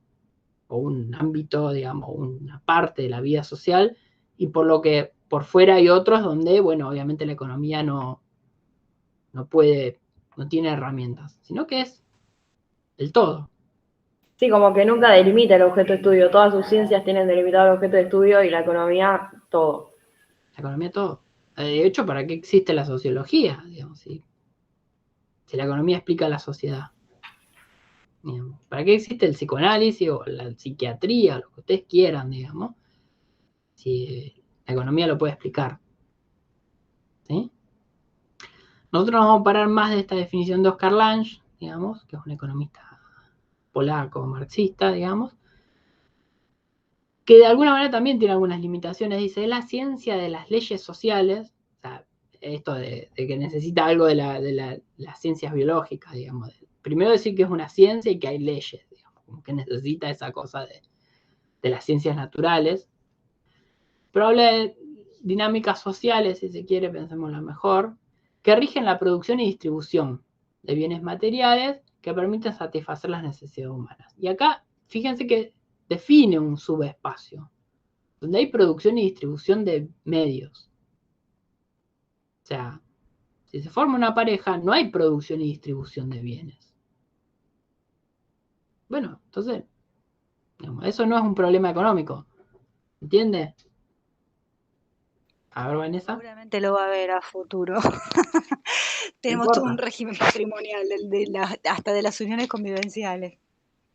o un ámbito, digamos, una parte de la vida social, y por lo que por fuera hay otros donde, bueno, obviamente la economía no tiene herramientas, sino que es el todo. Sí, como que nunca delimita el objeto de estudio. Todas sus ciencias tienen delimitado el objeto de estudio y la economía todo. La economía todo. De hecho, ¿para qué existe la sociología? Digamos, si la economía explica la sociedad. Digamos, ¿para qué existe el psicoanálisis o la psiquiatría, lo que ustedes quieran, digamos? Si la economía lo puede explicar. ¿Sí? Nosotros vamos a parar más de esta definición de Oscar Lange, digamos, que es un economista polaco, marxista, digamos, que de alguna manera también tiene algunas limitaciones. Dice, es la ciencia de las leyes sociales, o sea, esto de que necesita algo de las ciencias biológicas, digamos. Primero decir que es una ciencia y que hay leyes, digamos, como que necesita esa cosa de las ciencias naturales. Pero habla de dinámicas sociales, si se quiere, pensémoslo mejor, que rigen la producción y distribución de bienes materiales que permiten satisfacer las necesidades humanas. Y acá, fíjense que define un subespacio, donde hay producción y distribución de medios. O sea, si se forma una pareja, no hay producción y distribución de bienes. Bueno, entonces, digamos, eso no es un problema económico. ¿Entiende? A ver, Vanessa. Seguramente lo va a ver a futuro. Tenemos todo un régimen patrimonial, hasta de las uniones convivenciales.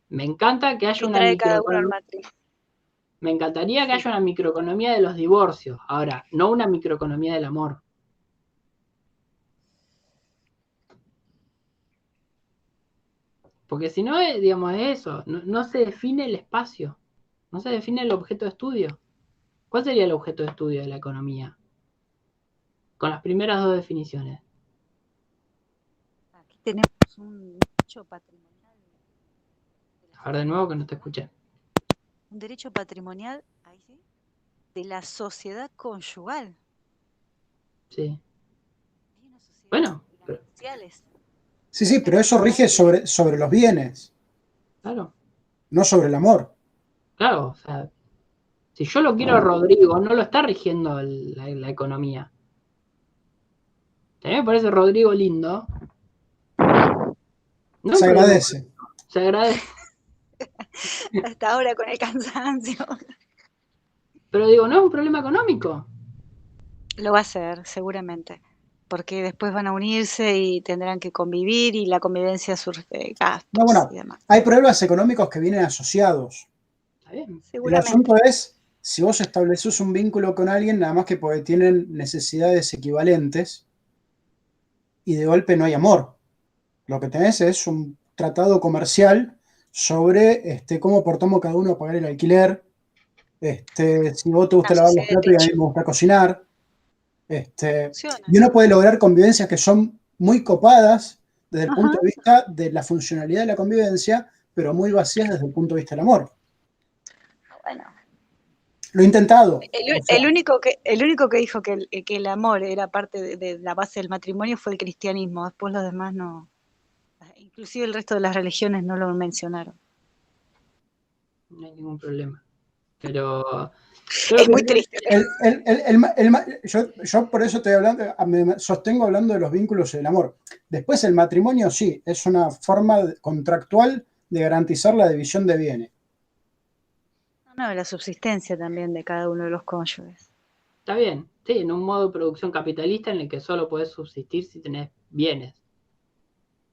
Me encanta que haya una microeconomía. Me encantaría que haya una microeconomía de los divorcios. Ahora, no una microeconomía del amor. Porque si no, digamos, es eso. No se define el espacio. No se define el objeto de estudio. ¿Cuál sería el objeto de estudio de la economía? Con las primeras dos definiciones. Aquí tenemos un derecho patrimonial. A ver, de nuevo que no te escuché. Un derecho patrimonial, ahí sí, de la sociedad conyugal. Sí. Bueno. Sí, pero eso rige sobre los bienes. Claro. No sobre el amor. Claro, o sea, si yo lo quiero a Rodrigo, no lo está rigiendo la economía. A mí me parece Rodrigo lindo. No se agradece. Se agradece. Hasta ahora con el cansancio. Pero digo, ¿no es un problema económico? Lo va a ser, seguramente. Porque después van a unirse y tendrán que convivir y la convivencia surge gastos no, bueno, y demás. Hay problemas económicos que vienen asociados. Está bien. El asunto es, si vos estableces un vínculo con alguien, nada más que porque tienen necesidades equivalentes y de golpe no hay amor. Lo que tenés es un tratado comercial sobre cómo por tomo cada uno a pagar el alquiler, si vos te gusta lavar los platos y a mí me gusta cocinar. Y uno puede lograr convivencias que son muy copadas desde el punto de vista de la funcionalidad de la convivencia, pero muy vacías desde el punto de vista del amor. Bueno. Lo he intentado. El único que dijo que el amor era parte de la base del matrimonio fue el cristianismo. Después los demás no. Inclusive el resto de las religiones no lo mencionaron. No hay ningún problema. Pero es muy triste. Yo por eso estoy hablando, me sostengo hablando de los vínculos y del amor. Después el matrimonio sí, es una forma contractual de garantizar la división de bienes. No, la subsistencia también de cada uno de los cónyuges. Está bien, sí, en un modo de producción capitalista en el que solo podés subsistir si tenés bienes.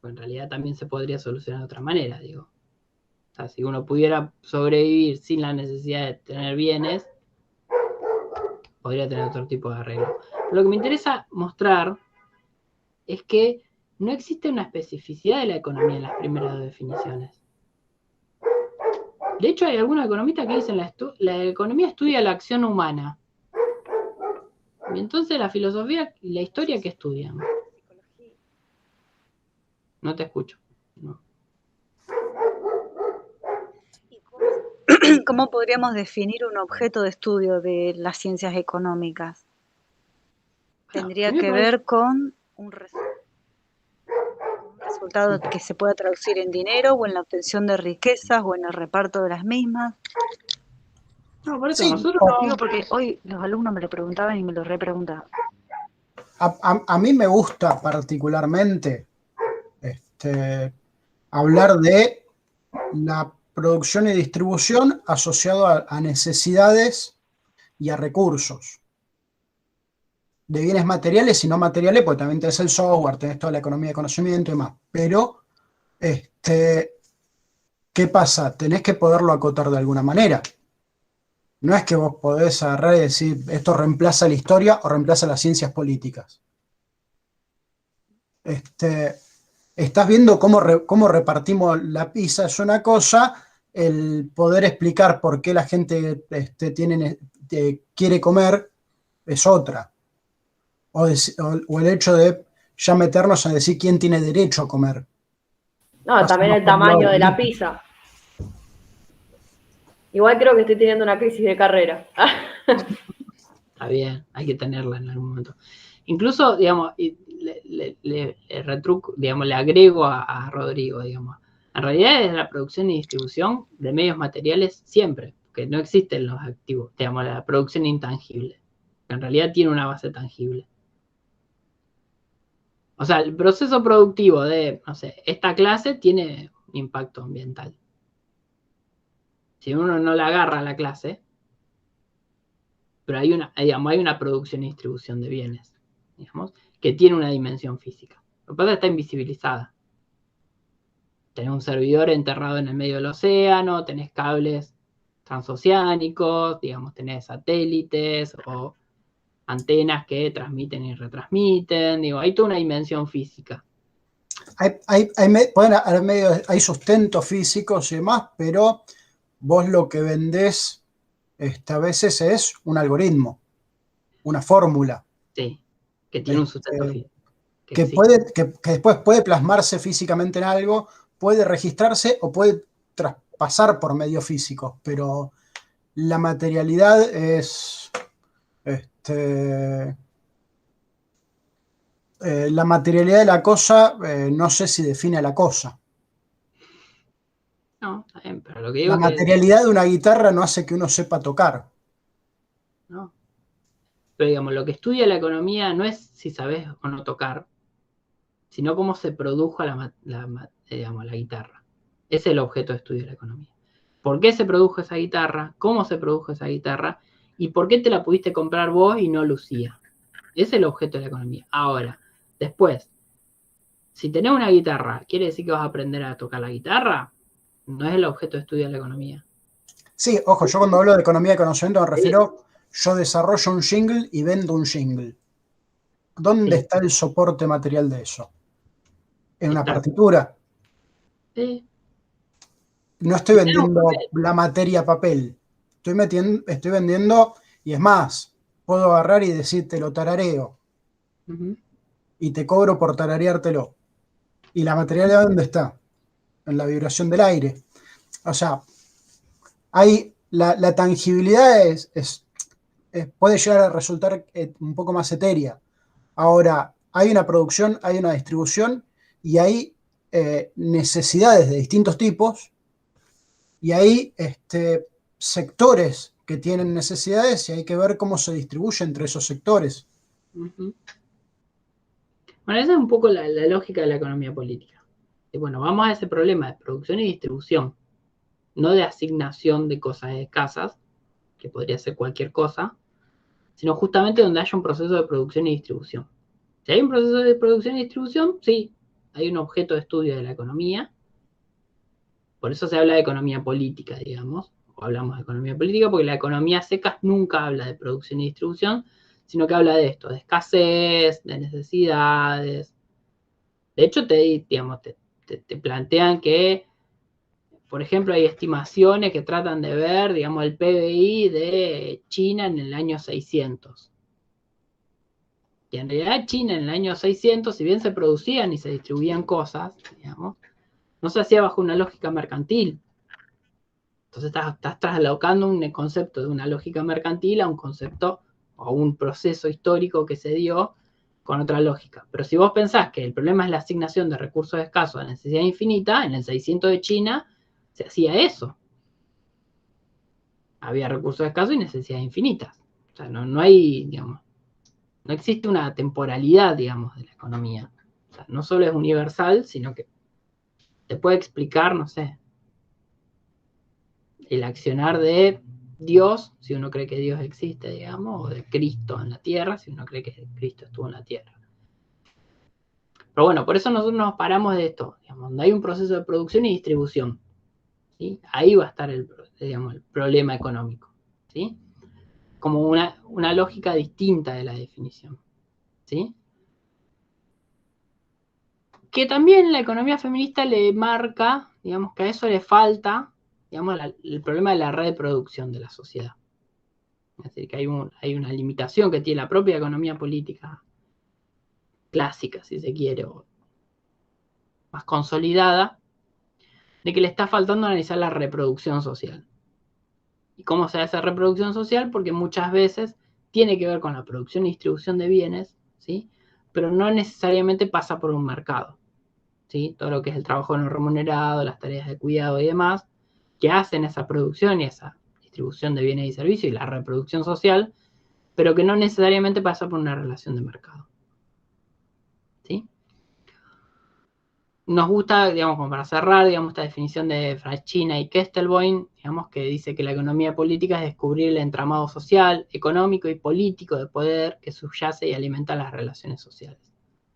Pues en realidad también se podría solucionar de otra manera, digo. O sea, si uno pudiera sobrevivir sin la necesidad de tener bienes, podría tener otro tipo de arreglo. Pero lo que me interesa mostrar es que no existe una especificidad de la economía en las primeras dos definiciones. De hecho, hay algunos economistas que dicen la economía estudia la acción humana. Y entonces la filosofía y la historia, ¿qué estudian? No te escucho. No. ¿Cómo podríamos definir un objeto de estudio de las ciencias económicas? Tendría que ver con un resultado que se pueda traducir en dinero o en la obtención de riquezas o en el reparto de las mismas. No, por eso Sí, nosotros digo porque hoy los alumnos me lo preguntaban y me lo repreguntaban. A mí me gusta particularmente hablar de la producción y distribución asociado a necesidades y a recursos de bienes materiales y no materiales, porque también tenés el software, tenés toda la economía de conocimiento y demás. Pero, ¿qué pasa? Tenés que poderlo acotar de alguna manera. No es que vos podés agarrar y decir, esto reemplaza la historia o reemplaza las ciencias políticas. Estás viendo cómo repartimos la pizza, es una cosa, el poder explicar por qué la gente quiere comer es otra. O el hecho de ya meternos a decir quién tiene derecho a comer. No, también el tamaño de la pizza. Igual creo que estoy teniendo una crisis de carrera. Está bien, hay que tenerla en algún momento. Incluso, digamos, le retruco, digamos, le agrego a Rodrigo, digamos. En realidad es la producción y distribución de medios materiales siempre, que no existen los activos, digamos, la producción intangible, que en realidad tiene una base tangible. O sea, el proceso productivo de, no sé, esta clase tiene un impacto ambiental. Si uno no la agarra a la clase, pero hay una producción y distribución de bienes, digamos, que tiene una dimensión física. Lo que pasa es que está invisibilizada. Tenés un servidor enterrado en el medio del océano, tenés cables transoceánicos, digamos, tenés satélites o antenas que transmiten y retransmiten, digo, hay toda una dimensión física. Hay sustentos físicos y demás, pero vos lo que vendés a veces es un algoritmo, una fórmula. Sí, que tiene un sustento físico. Que después puede plasmarse físicamente en algo, puede registrarse o puede traspasar por medios físicos, pero la materialidad es... la materialidad de la cosa, no sé si define a la cosa. No, está bien, pero lo que digo la materialidad de una guitarra no hace que uno sepa tocar. No. Pero digamos, lo que estudia la economía no es si sabes o no tocar, sino cómo se produjo la guitarra. Ese es el objeto de estudio de la economía. ¿Por qué se produjo esa guitarra? ¿Cómo se produjo esa guitarra? ¿Y por qué te la pudiste comprar vos y no Lucía? Ese es el objeto de la economía. Ahora, después, si tenés una guitarra, ¿quiere decir que vas a aprender a tocar la guitarra? No es el objeto de estudio de la economía. Sí, ojo, yo cuando hablo de economía de conocimiento me refiero, yo desarrollo un jingle y vendo un jingle. ¿Dónde está el soporte material de eso? ¿En una partitura? Sí. No estoy vendiendo la materia papel. Estoy vendiendo, y es más, puedo agarrar y decirte lo tarareo. Y te cobro por tarareártelo. ¿Y la materialidad dónde está? En la vibración del aire. O sea, hay la tangibilidad puede llegar a resultar un poco más etérea. Ahora, hay una producción, hay una distribución y hay necesidades de distintos tipos y hay sectores que tienen necesidades y hay que ver cómo se distribuye entre esos sectores. Bueno, esa es un poco la lógica de la economía política. Y bueno, vamos a ese problema de producción y distribución, no de asignación de cosas escasas, que podría ser cualquier cosa, sino justamente donde haya un proceso de producción y distribución. Si hay un proceso de producción y distribución, sí, hay un objeto de estudio de la economía. Por eso se habla de economía política, digamos, o hablamos de economía política, porque la economía seca nunca habla de producción y distribución, sino que habla de esto, de escasez, de necesidades. De hecho, te plantean que, por ejemplo, hay estimaciones que tratan de ver, digamos, el PBI de China en el año 600. Y en realidad China en el año 600, si bien se producían y se distribuían cosas, digamos, no se hacía bajo una lógica mercantil. Entonces estás trasladando un concepto de una lógica mercantil a un concepto o a un proceso histórico que se dio con otra lógica. Pero si vos pensás que el problema es la asignación de recursos escasos a necesidad infinita, en el 600 de China se hacía eso. Había recursos escasos y necesidades infinitas. O sea, no hay, digamos, no existe una temporalidad, digamos, de la economía. O sea, no solo es universal, sino que te puede explicar, no sé, el accionar de Dios, si uno cree que Dios existe, digamos, o de Cristo en la tierra, si uno cree que Cristo estuvo en la tierra. Pero bueno, por eso nosotros nos paramos de esto, digamos, donde hay un proceso de producción y distribución, ¿sí? Ahí va a estar digamos, el problema económico, ¿sí? Como una lógica distinta de la definición, ¿sí? Que también la economía feminista le marca, digamos, que a eso le falta, digamos, el problema de la reproducción de la sociedad. Es decir, que hay una limitación que tiene la propia economía política clásica, si se quiere, o más consolidada, de que le está faltando analizar la reproducción social. ¿Y cómo se hace esa reproducción social? Porque muchas veces tiene que ver con la producción y distribución de bienes, ¿sí? Pero no necesariamente pasa por un mercado, ¿sí? Todo lo que es el trabajo no remunerado, las tareas de cuidado y demás, que hacen esa producción y esa distribución de bienes y servicios y la reproducción social, pero que no necesariamente pasa por una relación de mercado, ¿sí? Nos gusta, digamos, como para cerrar, digamos, esta definición de Frachina y Kestelboim, digamos, que dice que la economía política es descubrir el entramado social, económico y político de poder que subyace y alimenta las relaciones sociales.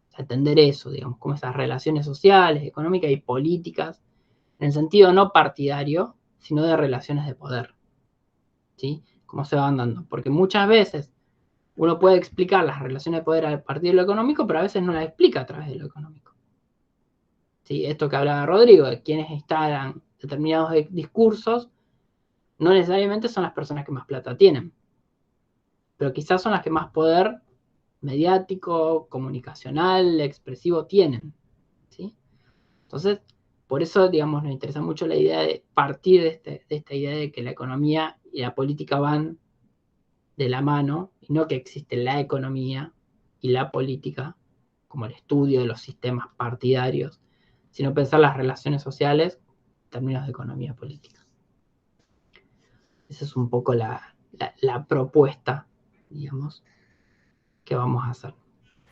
O sea, entender eso, digamos, como esas relaciones sociales, económicas y políticas, en el sentido no partidario, sino de relaciones de poder, ¿sí? Cómo se van dando. Porque muchas veces uno puede explicar las relaciones de poder a partir de lo económico, pero a veces no las explica a través de lo económico. ¿Sí? Esto que hablaba Rodrigo, de quienes instalan determinados discursos, no necesariamente son las personas que más plata tienen, pero quizás son las que más poder mediático, comunicacional, expresivo tienen, ¿sí? Entonces, por eso, digamos, nos interesa mucho la idea de partir de esta idea de que la economía y la política van de la mano, y no que existe la economía y la política como el estudio de los sistemas partidarios, sino pensar las relaciones sociales en términos de economía política. Esa es un poco la propuesta, digamos, que vamos a hacer.